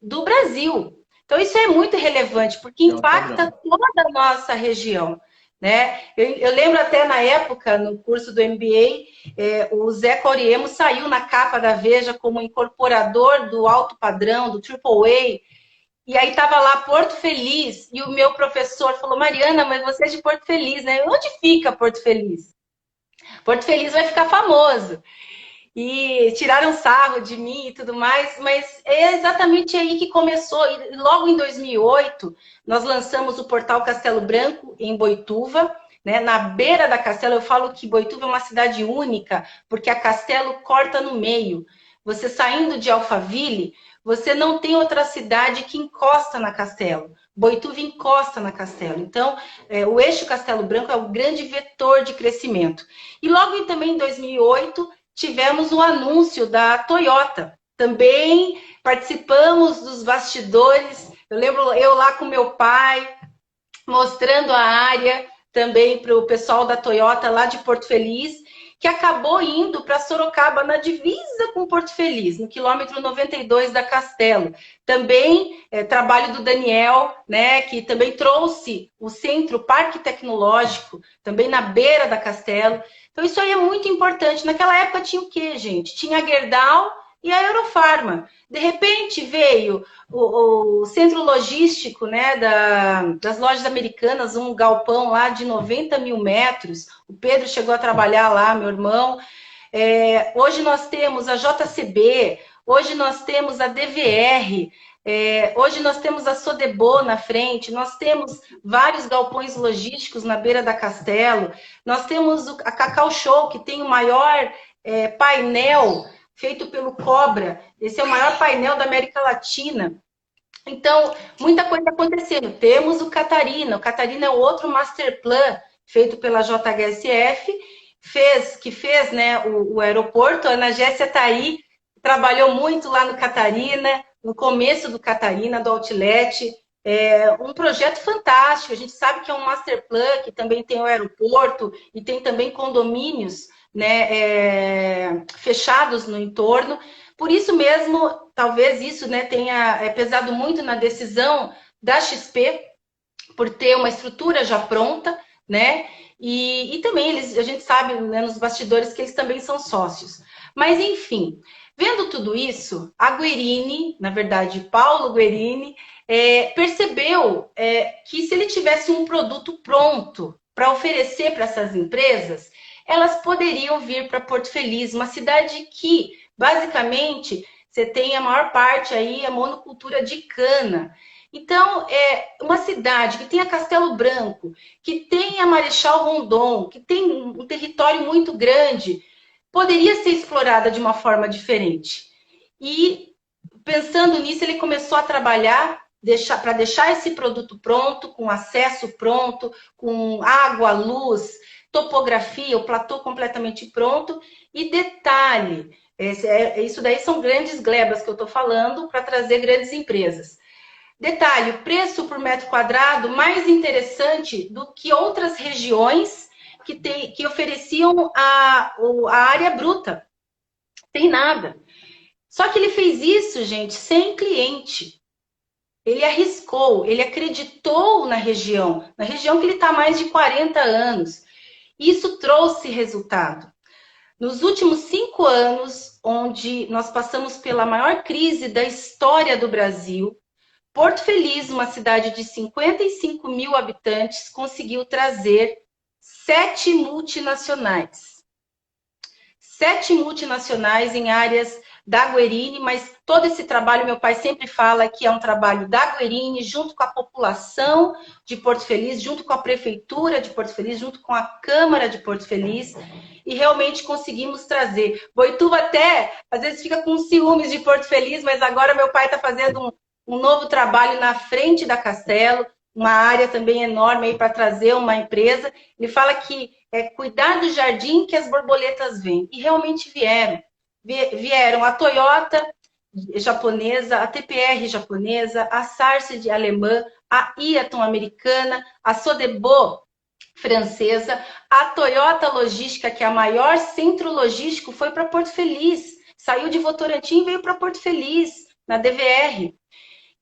do Brasil. Então, isso é muito relevante, porque impacta toda a nossa região. Né? Eu lembro até na época, no curso do MBA, o Zé Coriemo saiu na capa da Veja como incorporador do alto padrão, do AAA. E aí estava lá Porto Feliz, e o meu professor falou, Mariana, mas você é de Porto Feliz, né? Onde fica Porto Feliz? Porto Feliz vai ficar famoso. E tiraram sarro de mim e tudo mais, mas é exatamente aí que começou. E logo em 2008, nós lançamos o portal Castelo Branco em Boituva, né? Na beira da Castelo. Eu falo que Boituva é uma cidade única, porque a Castelo corta no meio. Você saindo de Alphaville, você não tem outra cidade que encosta na Castelo. Boituva encosta na Castelo. Então, o eixo Castelo Branco é o grande vetor de crescimento. E logo também em 2008, tivemos o anúncio da Toyota. Também participamos dos bastidores. Eu lembro eu lá com meu pai, mostrando a área também para o pessoal da Toyota lá de Porto Feliz, que acabou indo para Sorocaba, na divisa com Porto Feliz, no quilômetro 92 da Castelo. Também trabalho do Daniel, né, que também trouxe o centro Parque Tecnológico, também na beira da Castelo. Então, isso aí é muito importante. Naquela época tinha o quê, gente? Tinha a Gerdau e a Eurofarma. De repente veio o centro logístico, né, das lojas americanas, um galpão lá de 90 mil metros. O Pedro chegou a trabalhar lá, meu irmão. Hoje nós temos a JCB, hoje nós temos a DVR, hoje nós temos a Sodebo na frente, nós temos vários galpões logísticos na beira da Castelo, nós temos a Cacau Show, que tem o maior painel feito pelo Cobra, esse é o maior painel da América Latina. Então, muita coisa acontecendo. Temos o Catarina é outro master plan feito pela JHSF, que fez né, o aeroporto. A Ana Jéssica está aí, trabalhou muito lá no Catarina, no começo do Catarina, do Outlet. Um projeto fantástico. A gente sabe que é um master plan, que também tem o aeroporto e tem também condomínios, né, fechados no entorno. Por isso mesmo, talvez isso, né, tenha pesado muito na decisão da XP, por ter uma estrutura já pronta, né? E também a gente sabe, né, nos bastidores que eles também são sócios. Mas, enfim, vendo tudo isso, a Guerini, na verdade, Paulo Guerini, percebeu que se ele tivesse um produto pronto para oferecer para essas empresas, elas poderiam vir para Porto Feliz, uma cidade que, basicamente, você tem a maior parte aí, a monocultura de cana. Então, uma cidade que tem a Castelo Branco, que tem a Marechal Rondon, que tem um território muito grande, poderia ser explorada de uma forma diferente. E pensando nisso, ele começou a trabalhar para deixar esse produto pronto, com acesso pronto, com água, luz, topografia, o platô completamente pronto. E detalhe, isso daí são grandes glebas que eu estou falando para trazer grandes empresas. Detalhe, o preço por metro quadrado mais interessante do que outras regiões que ofereciam a área bruta. Tem nada. Só que ele fez isso, gente, sem cliente. Ele arriscou, ele acreditou na região que ele está há mais de 40 anos. Isso trouxe resultado. Nos últimos 5 anos, onde nós passamos pela maior crise da história do Brasil, Porto Feliz, uma cidade de 55 mil habitantes, conseguiu trazer 7 multinacionais. 7 multinacionais em áreas da Guerini, mas todo esse trabalho, meu pai sempre fala que é um trabalho da Guerini, junto com a população de Porto Feliz, junto com a prefeitura de Porto Feliz, junto com a Câmara de Porto Feliz, e realmente conseguimos trazer. Boituva até, às vezes, fica com ciúmes de Porto Feliz, mas agora meu pai está fazendo um novo trabalho na frente da Castelo, uma área também enorme aí para trazer uma empresa. Ele fala que é cuidar do jardim que as borboletas vêm. E realmente vieram. Vieram a Toyota japonesa, a TPR japonesa, a Sarce alemã, a Iaton americana, a Sodebo francesa, a Toyota Logística, que é a maior centro logístico, foi para Porto Feliz. Saiu de Votorantim e veio para Porto Feliz, na DVR.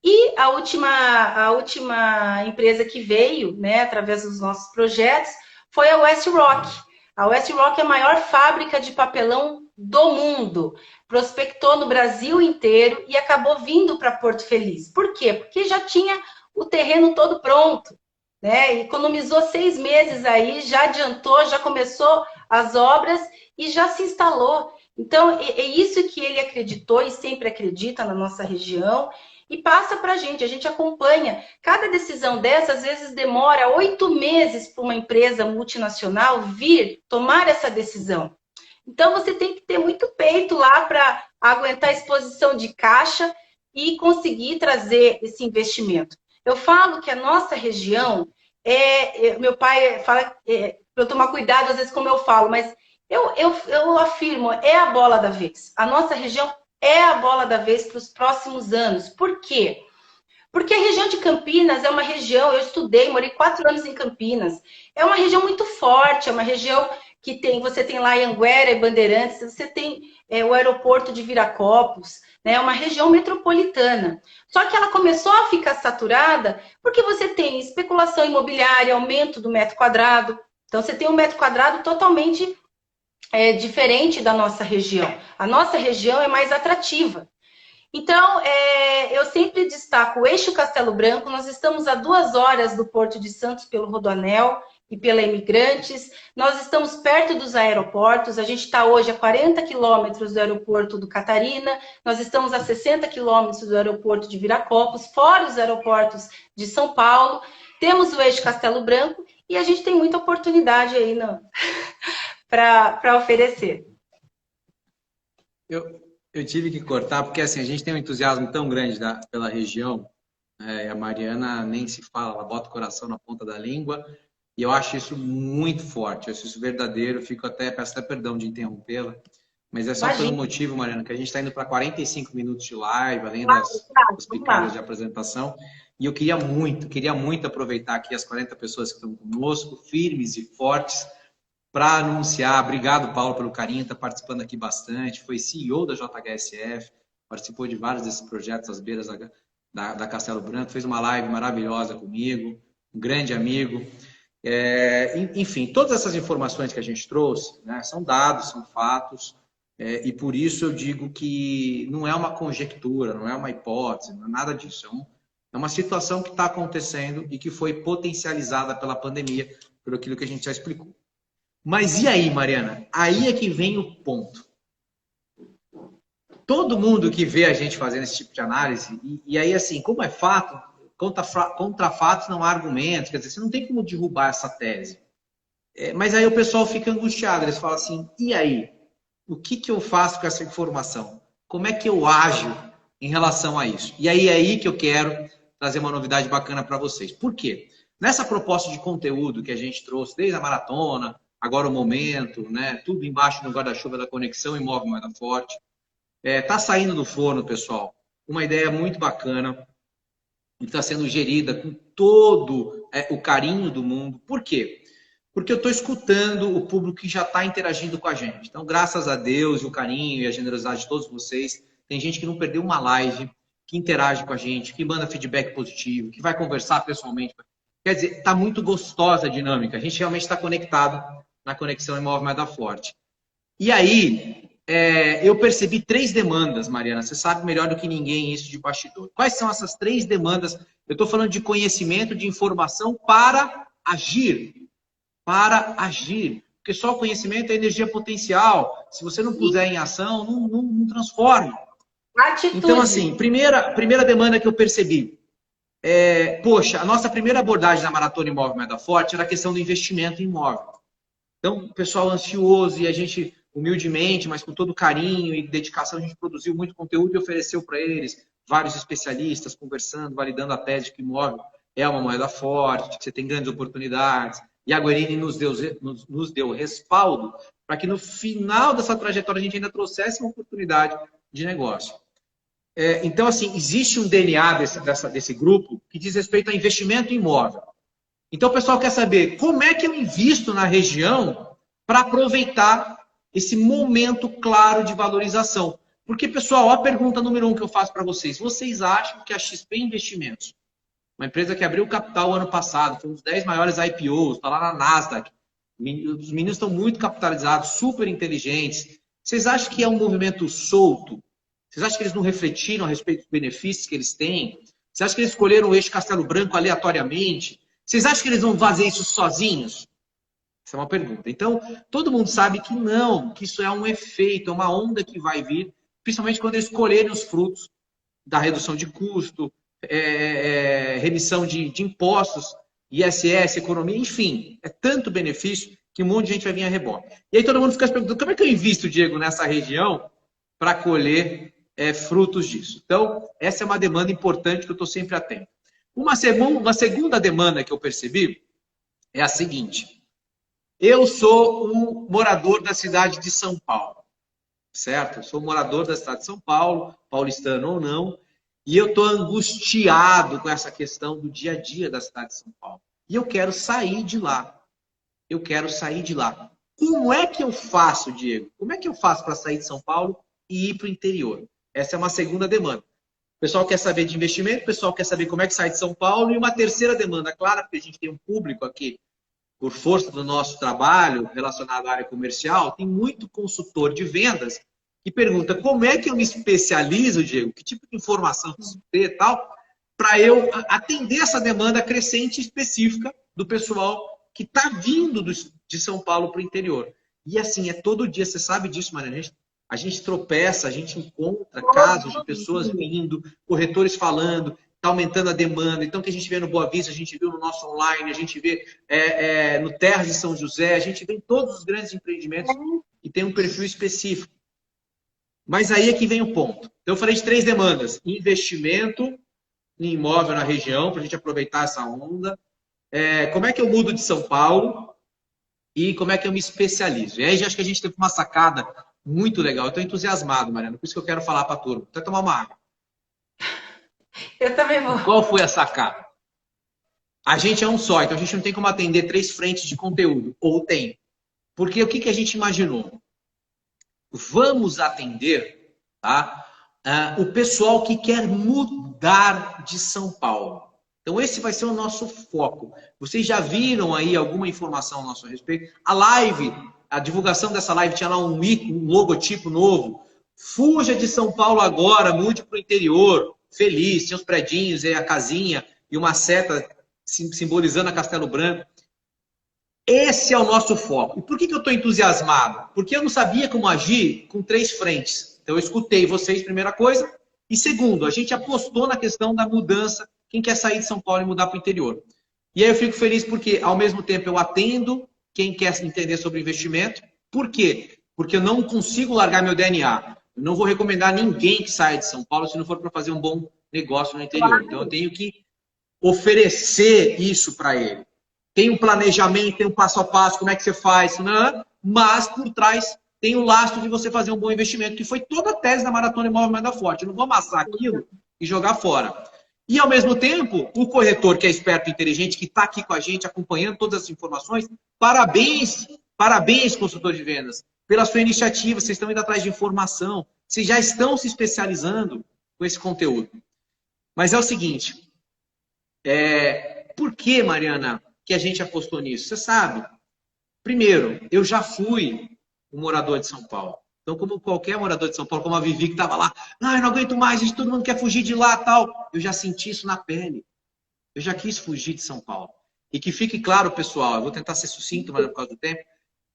E a última empresa que veio, né, através dos nossos projetos, foi a West Rock. A West Rock é a maior fábrica de papelão do mundo. Prospectou no Brasil inteiro e acabou vindo para Porto Feliz. Por quê? Porque já tinha o terreno todo pronto, né? Economizou 6 meses aí, já adiantou, já começou as obras e já se instalou. Então, é isso que ele acreditou e sempre acredita na nossa região. E passa para a gente acompanha. Cada decisão dessa, às vezes, demora 8 meses para uma empresa multinacional vir tomar essa decisão. Então, você tem que ter muito peito lá para aguentar a exposição de caixa e conseguir trazer esse investimento. Eu falo que a nossa região, meu pai fala para eu tomar cuidado, às vezes, como eu falo, mas eu afirmo, é a bola da vez. A nossa região é a bola da vez para os próximos anos. Por quê? Porque a região de Campinas é uma região, eu estudei, morei 4 anos em Campinas, é uma região muito forte, é uma região que você tem lá Anhanguera e Bandeirantes, você tem o aeroporto de Viracopos, né? É uma região metropolitana. Só que ela começou a ficar saturada porque você tem especulação imobiliária, aumento do metro quadrado. Então, você tem um metro quadrado totalmente diferente da nossa região. A nossa região é mais atrativa. Então, eu sempre destaco o Eixo Castelo Branco. Nós estamos a 2 horas do Porto de Santos pelo Rodoanel e pela Imigrantes. Nós estamos perto dos aeroportos. A gente está hoje a 40 quilômetros do aeroporto do Catarina. Nós estamos a 60 quilômetros do aeroporto de Viracopos, fora os aeroportos de São Paulo. Temos o Eixo Castelo Branco e a gente tem muita oportunidade aí para oferecer. Eu tive que cortar, porque assim, a gente tem um entusiasmo tão grande pela região, a Mariana nem se fala, ela bota o coração na ponta da língua, e eu acho isso muito forte, eu acho isso verdadeiro, peço até perdão de interrompê-la, mas é só pelo motivo, Mariana, que a gente está indo para 45 minutos de live, além das picadas de apresentação, e eu queria muito aproveitar aqui as 40 pessoas que estão conosco, firmes e fortes, para anunciar. Obrigado, Paulo, pelo carinho, está participando aqui bastante, foi CEO da JHSF, participou de vários desses projetos às beiras da Castelo Branco, fez uma live maravilhosa comigo, um grande amigo. Enfim, todas essas informações que a gente trouxe, né, são dados, são fatos, e por isso eu digo que não é uma conjectura, não é uma hipótese, não é nada disso, é uma situação que está acontecendo e que foi potencializada pela pandemia, por aquilo que a gente já explicou. Mas e aí, Mariana? Aí é que vem o ponto. Todo mundo que vê a gente fazendo esse tipo de análise, e aí assim, como é fato, contra fatos não há argumentos, quer dizer, você não tem como derrubar essa tese. Mas aí o pessoal fica angustiado, eles falam assim, e aí? O que eu faço com essa informação? Como é que eu ajo em relação a isso. E aí é aí que eu quero trazer uma novidade bacana para vocês. Por quê? Nessa proposta de conteúdo que a gente trouxe desde a maratona, agora o momento, né? Tudo embaixo no guarda-chuva da Conexão Imóvel Moeda Forte. Tá saindo do forno, pessoal. Uma ideia muito bacana e está sendo gerida com todo o carinho do mundo. Por quê? Porque eu estou escutando o público que já está interagindo com a gente. Então, graças a Deus, o carinho e a generosidade de todos vocês, tem gente que não perdeu uma live, que interage com a gente, que manda feedback positivo, que vai conversar pessoalmente. Quer dizer, está muito gostosa a dinâmica. A gente realmente está conectado na Conexão Imóvel Moeda Forte. E aí, eu percebi 3 demandas, Mariana. Você sabe melhor do que ninguém isso de bastidor. Quais são essas 3 demandas? Eu estou falando de conhecimento, de informação para agir. Para agir. Porque só o conhecimento é energia potencial. Se você não puser em ação, não transforma. Atitude. Então, assim, primeira demanda que eu percebi. Poxa, a nossa primeira abordagem na Maratona Imóvel Moeda Forte era a questão do investimento em imóvel. Então, o pessoal ansioso e a gente, humildemente, mas com todo carinho e dedicação, a gente produziu muito conteúdo e ofereceu para eles vários especialistas conversando, validando a tese de que imóvel é uma moeda forte, de que você tem grandes oportunidades. E a Guerini nos deu respaldo para que no final dessa trajetória a gente ainda trouxesse uma oportunidade de negócio. Então, assim, existe um DNA desse grupo que diz respeito a investimento em imóvel. Então, o pessoal quer saber como é que eu invisto na região para aproveitar esse momento claro de valorização. Porque, pessoal, a pergunta número 1 que eu faço para vocês. Vocês acham que a XP Investimentos, uma empresa que abriu capital ano passado, foi um dos 10 maiores IPOs, está lá na Nasdaq, os meninos estão muito capitalizados, super inteligentes. Vocês acham que é um movimento solto? Vocês acham que eles não refletiram a respeito dos benefícios que eles têm? Vocês acham que eles escolheram o eixo Castelo Branco aleatoriamente? Vocês acham que eles vão fazer isso sozinhos? Essa é uma pergunta. Então, todo mundo sabe que não, que isso é um efeito, é uma onda que vai vir, principalmente quando eles colherem os frutos da redução de custo, remissão de impostos, ISS, economia, enfim, é tanto benefício que um monte de gente vai vir a rebote. E aí todo mundo fica se perguntando, como é que eu invisto, Diego, nessa região para colher frutos disso? Então, essa é uma demanda importante que eu estou sempre atento. Uma segunda demanda que eu percebi é a seguinte. Eu sou um morador da cidade de São Paulo, certo? Eu sou morador da cidade de São Paulo, paulistano ou não, e eu estou angustiado com essa questão do dia a dia da cidade de São Paulo. E eu quero sair de lá. Eu quero sair de lá. Como é que eu faço, Diego? Como é que eu faço para sair de São Paulo e ir para o interior? Essa é uma segunda demanda. O pessoal quer saber de investimento, o pessoal quer saber como é que sai de São Paulo, e uma terceira demanda, claro, porque a gente tem um público aqui, por força do nosso trabalho relacionado à área comercial, tem muito consultor de vendas que pergunta como é que eu me especializo, Diego, que tipo de informação eu preciso ter e tal, para eu atender essa demanda crescente específica do pessoal que está vindo de São Paulo para o interior. E assim, é todo dia, você sabe disso, Maria, a gente tropeça, a gente encontra casos de pessoas vindo, corretores falando, está aumentando a demanda. Então, o que a gente vê no Boa Vista, a gente viu no nosso online, a gente vê no Terras de São José, a gente vê em todos os grandes empreendimentos e tem um perfil específico. Mas aí é que vem o ponto. Então, eu falei de 3 demandas. Investimento em imóvel na região, para a gente aproveitar essa onda. Como é que eu mudo de São Paulo? E como é que eu me especializo? E aí, acho que a gente teve uma sacada muito legal. Eu estou entusiasmado, Mariana. Por isso que eu quero falar para a turma. Vou até tomar uma água. Eu também vou. Qual foi a sacada? A gente é um só, então a gente não tem como atender 3 frentes de conteúdo. Ou tem. Porque o que a gente imaginou? Vamos atender, tá, o pessoal que quer mudar de São Paulo. Então esse vai ser o nosso foco. Vocês já viram aí alguma informação a nosso respeito? A live, a divulgação dessa live tinha lá um logotipo novo. Fuja de São Paulo agora, mude para o interior. Feliz, tinha os predinhos, a casinha e uma seta simbolizando a Castelo Branco. Esse é o nosso foco. E por que eu estou entusiasmado? Porque eu não sabia como agir com 3 frentes. Então eu escutei vocês, primeira coisa. E segundo, a gente apostou na questão da mudança. Quem quer sair de São Paulo e mudar para o interior. E aí eu fico feliz porque, ao mesmo tempo, eu atendo quem quer entender sobre investimento. Por quê? Porque eu não consigo largar meu DNA. Eu não vou recomendar ninguém que saia de São Paulo se não for para fazer um bom negócio no interior. Então, eu tenho que oferecer isso para ele. Tem um planejamento, tem um passo a passo, como é que você faz, né? Mas por trás tem o lastro de você fazer um bom investimento, que foi toda a tese da Maratona Imóvel Moeda Forte. Eu não vou amassar aquilo e jogar fora. E, ao mesmo tempo, o corretor, que é esperto e inteligente, que está aqui com a gente, acompanhando todas as informações, parabéns, parabéns, consultor de vendas, pela sua iniciativa. Vocês estão indo atrás de informação, vocês já estão se especializando com esse conteúdo. Mas é o seguinte, por que, Mariana, que a gente apostou nisso? Você sabe, primeiro, eu já fui um morador de São Paulo. Então, como qualquer morador de São Paulo, como a Vivi que estava lá, eu não aguento mais, gente, todo mundo quer fugir de lá, tal. Eu já senti isso na pele. Eu já quis fugir de São Paulo. E que fique claro, pessoal, eu vou tentar ser sucinto, mas por causa do tempo,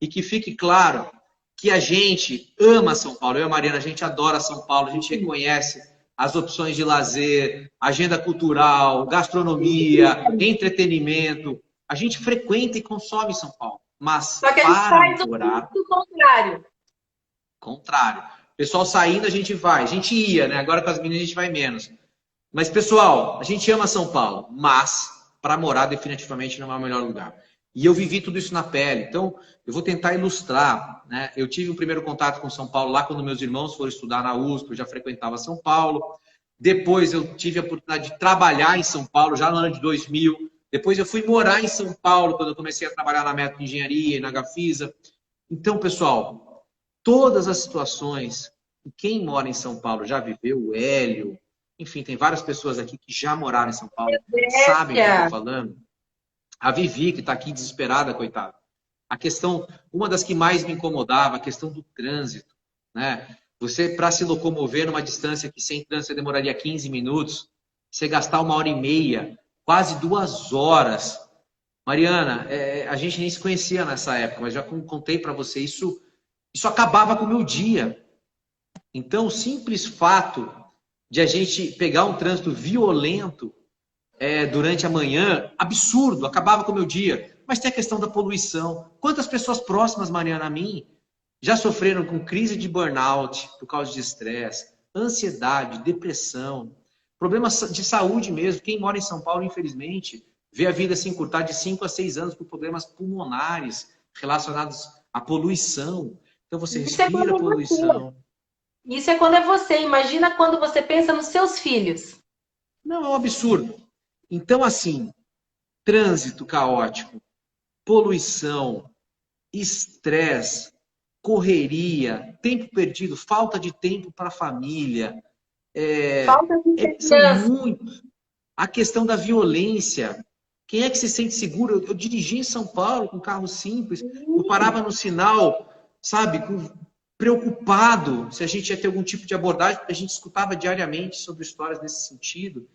e que fique claro que a gente ama São Paulo. Eu e a Mariana, a gente adora São Paulo, a gente reconhece as opções de lazer, agenda cultural, gastronomia, entretenimento. A gente frequenta e consome São Paulo. Mas Só que a gente faz o contrário. Contrário. Pessoal saindo, a gente vai. A gente ia, né? Agora com as meninas a gente vai menos. Mas, pessoal, a gente ama São Paulo, mas para morar definitivamente não é o melhor lugar. E eu vivi tudo isso na pele. Então, eu vou tentar ilustrar, né? Eu tive um primeiro contato com São Paulo lá quando meus irmãos foram estudar na USP, eu já frequentava São Paulo. Depois eu tive a oportunidade de trabalhar em São Paulo, já no ano de 2000. Depois eu fui morar em São Paulo, quando eu comecei a trabalhar na Método Engenharia e na Gafisa. Então, pessoal, todas as situações, quem mora em São Paulo já viveu, o Hélio, enfim, tem várias pessoas aqui que já moraram em São Paulo, sabem o que eu estou falando. A Vivi, que está aqui desesperada, coitada. A questão, uma das que mais me incomodava, a questão do trânsito, né? Você, para se locomover numa distância que sem trânsito demoraria 15 minutos, você gastar 1h30, quase 2 horas. Mariana, a gente nem se conhecia nessa época, mas já contei para você, isso acabava com o meu dia. Então, o simples fato de a gente pegar um trânsito violento durante a manhã, absurdo, acabava com o meu dia. Mas tem a questão da poluição. Quantas pessoas próximas, Mariana, a mim, já sofreram com crise de burnout por causa de estresse, ansiedade, depressão, problemas de saúde mesmo. Quem mora em São Paulo, infelizmente, vê a vida se encurtar de 5 a 6 anos por problemas pulmonares relacionados à poluição. Então você respira poluição. Isso é quando é você. Imagina quando você pensa nos seus filhos. Não, é um absurdo. Então, assim, trânsito caótico, poluição, estresse, correria, tempo perdido, falta de tempo para a família. Falta de segurança. A questão da violência. Quem é que se sente seguro? Eu dirigi em São Paulo com carro simples, eu parava no sinal, sabe, preocupado se a gente ia ter algum tipo de abordagem, porque a gente escutava diariamente sobre histórias nesse sentido.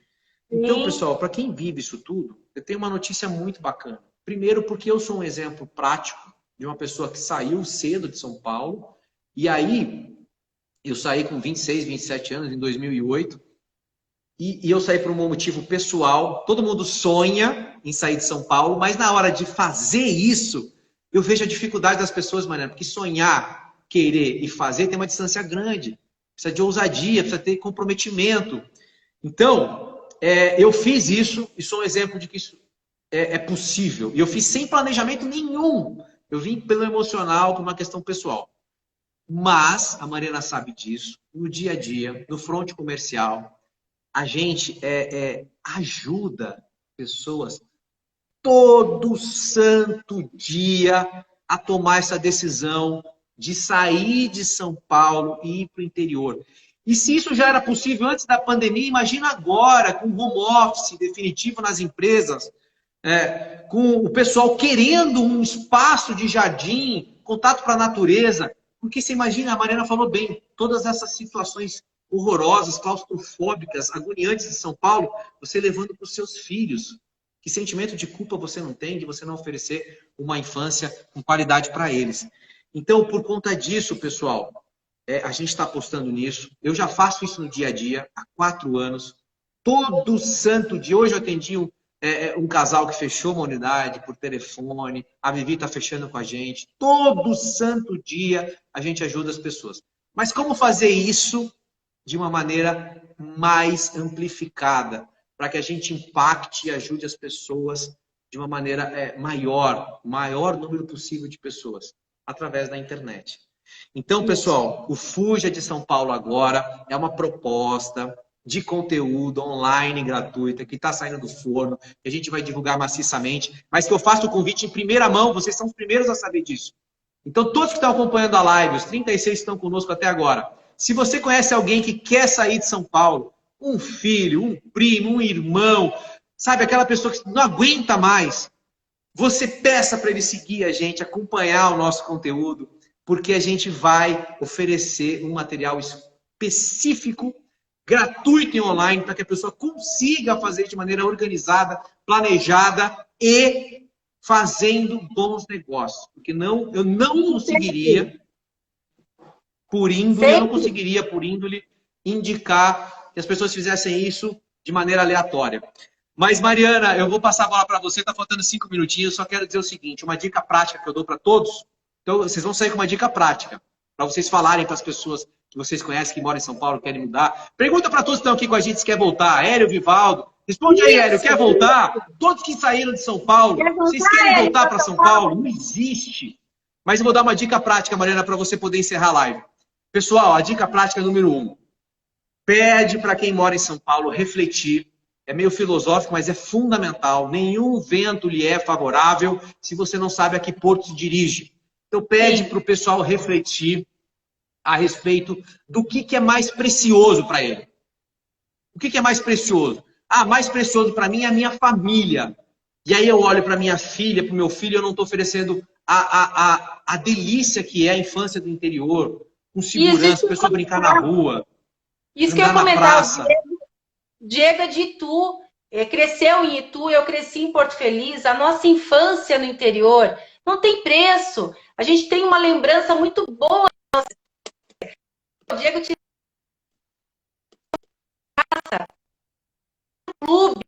Então, pessoal, para quem vive isso tudo, eu tenho uma notícia muito bacana. Primeiro, porque eu sou um exemplo prático de uma pessoa que saiu cedo de São Paulo, e aí eu saí com 26, 27 anos, em 2008, e eu saí por um motivo pessoal. Todo mundo sonha em sair de São Paulo, mas na hora de fazer isso, eu vejo a dificuldade das pessoas, Mariana, porque sonhar, querer e fazer tem uma distância grande. Precisa de ousadia, precisa ter comprometimento. Então, eu fiz isso e sou um exemplo de que isso é possível. E eu fiz sem planejamento nenhum. Eu vim pelo emocional, por uma questão pessoal. Mas, a Mariana sabe disso, no dia a dia, no fronte comercial, a gente ajuda pessoas todo santo dia a tomar essa decisão de sair de São Paulo e ir para o interior. E se isso já era possível antes da pandemia, imagina agora, com o home office definitivo nas empresas, com o pessoal querendo um espaço de jardim, contato para a natureza. Porque você imagina, a Mariana falou bem, todas essas situações horrorosas, claustrofóbicas, agoniantes de São Paulo, você levando para os seus filhos. Que sentimento de culpa você não tem de você não oferecer uma infância com qualidade para eles? Então, por conta disso, pessoal, a gente está apostando nisso. Eu já faço isso no dia a dia, há 4 anos. Todo santo dia. Hoje eu atendi um casal que fechou uma unidade por telefone. A Vivi está fechando com a gente. Todo santo dia a gente ajuda as pessoas. Mas como fazer isso de uma maneira mais amplificada, para que a gente impacte e ajude as pessoas de uma maneira maior, o maior número possível de pessoas, através da internet. Então, pessoal, o Fuja de São Paulo agora é uma proposta de conteúdo online gratuita que está saindo do forno, que a gente vai divulgar maciçamente, mas que eu faço o convite em primeira mão, vocês são os primeiros a saber disso. Então, todos que estão acompanhando a live, os 36 que estão conosco até agora, se você conhece alguém que quer sair de São Paulo, um filho, um primo, um irmão, sabe, aquela pessoa que não aguenta mais, você peça para ele seguir a gente, acompanhar o nosso conteúdo, porque a gente vai oferecer um material específico, gratuito e online, para que a pessoa consiga fazer de maneira organizada, planejada e fazendo bons negócios. Porque eu não conseguiria, por índole, indicar que as pessoas fizessem isso de maneira aleatória. Mas, Mariana, eu vou passar a bola para você, está faltando 5 minutinhos, só quero dizer o seguinte, uma dica prática que eu dou para todos, então vocês vão sair com uma dica prática, para vocês falarem para as pessoas que vocês conhecem, que moram em São Paulo, querem mudar. Pergunta para todos que estão aqui com a gente se quer voltar. Hélio, Vivaldo, responde aí, Hélio, quer voltar? Todos que saíram de São Paulo, vocês querem voltar para São Paulo? Não existe. Mas eu vou dar uma dica prática, Mariana, para você poder encerrar a live. Pessoal, a dica prática número 1. Pede para quem mora em São Paulo refletir. É meio filosófico, mas é fundamental. Nenhum vento lhe é favorável se você não sabe a que porto se dirige. Então, pede para o pessoal refletir a respeito do que é mais precioso para ele. O que é mais precioso? Mais precioso para mim é a minha família. E aí eu olho para minha filha, para o meu filho, eu não estou oferecendo a delícia que é a infância do interior, com segurança, a pessoa brincar na rua, isso que eu ia comentar, Diego é de Itu, cresceu em Itu, eu cresci em Porto Feliz, a nossa infância no interior não tem preço. A gente tem uma lembrança muito boa. O Diego tinha um clube.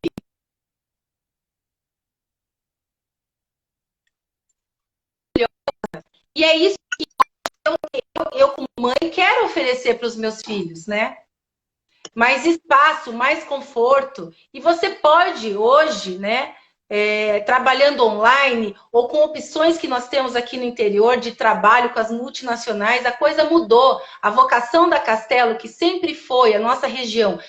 E é isso que eu como mãe, quero oferecer para os meus filhos, né? Mais espaço, mais conforto. E você pode hoje, né, trabalhando online ou com opções que nós temos aqui no interior de trabalho com as multinacionais, a coisa mudou. A vocação da Castelo, que sempre foi a nossa região,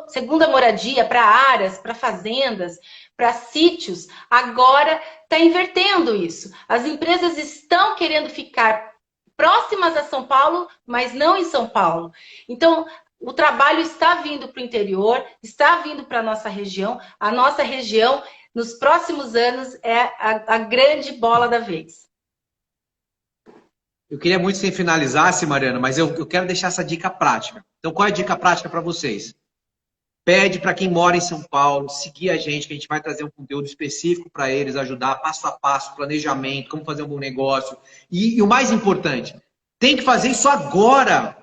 segunda moradia para áreas, para fazendas, para sítios, agora está invertendo isso. As empresas estão querendo ficar próximas a São Paulo, mas não em São Paulo. Então, o trabalho está vindo para o interior, está vindo para a nossa região. A nossa região, nos próximos anos, é a grande bola da vez. Eu queria muito que você finalizasse, Mariana, mas eu quero deixar essa dica prática. Então, qual é a dica prática para vocês? Pede para quem mora em São Paulo, seguir a gente, que a gente vai trazer um conteúdo específico para eles, ajudar passo a passo, planejamento, como fazer um bom negócio. E o mais importante, tem que fazer isso agora.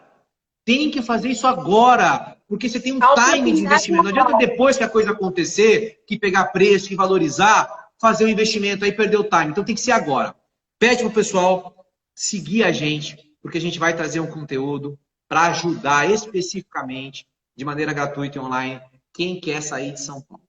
Tem que fazer isso agora, porque você tem um time de investimento. Não adianta depois que a coisa acontecer, que pegar preço, que valorizar, fazer o investimento, aí perder o time. Então tem que ser agora. Pede para o pessoal seguir a gente, porque a gente vai trazer um conteúdo para ajudar especificamente, de maneira gratuita e online, quem quer sair de São Paulo.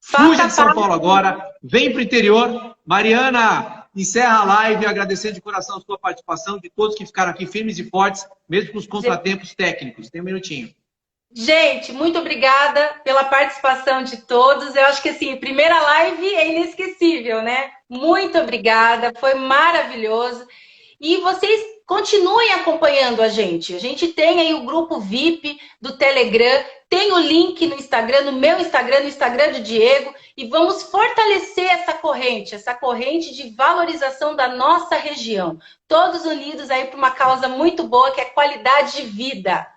Fuja de São Paulo agora, vem para o interior. Mariana, encerra a live agradecendo de coração a sua participação, de todos que ficaram aqui firmes e fortes, mesmo com os contratempos técnicos. Tem um minutinho. Gente, muito obrigada pela participação de todos. Eu acho que assim, primeira live é inesquecível, né? Muito obrigada, foi maravilhoso. E vocês continuem acompanhando a gente. A gente tem aí o grupo VIP do Telegram, tem o link no Instagram, no meu Instagram, no Instagram do Diego, e vamos fortalecer essa corrente de valorização da nossa região. Todos unidos aí para uma causa muito boa, que é qualidade de vida.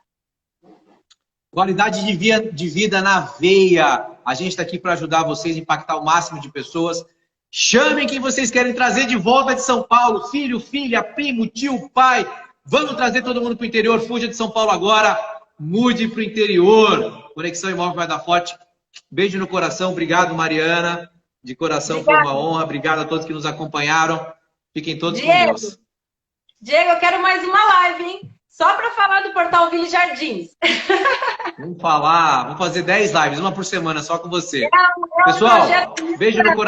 Qualidade de vida na veia. A gente está aqui para ajudar vocês a impactar o máximo de pessoas. Chamem quem vocês querem trazer de volta de São Paulo. Filho, filha, primo, tio, pai. Vamos trazer todo mundo para o interior. Fuja de São Paulo agora. Mude para o interior. Conexão Imóvel vai dar forte. Beijo no coração. Obrigado, Mariana. De coração, foi uma honra. Obrigado a todos que nos acompanharam. Fiquem todos com Deus. Diego, eu quero mais uma live, hein? Só para falar do Portal Ville Jardins. Vamos falar, vamos fazer 10 lives, uma por semana só com você. É um Pessoal, projeto beijo no coração.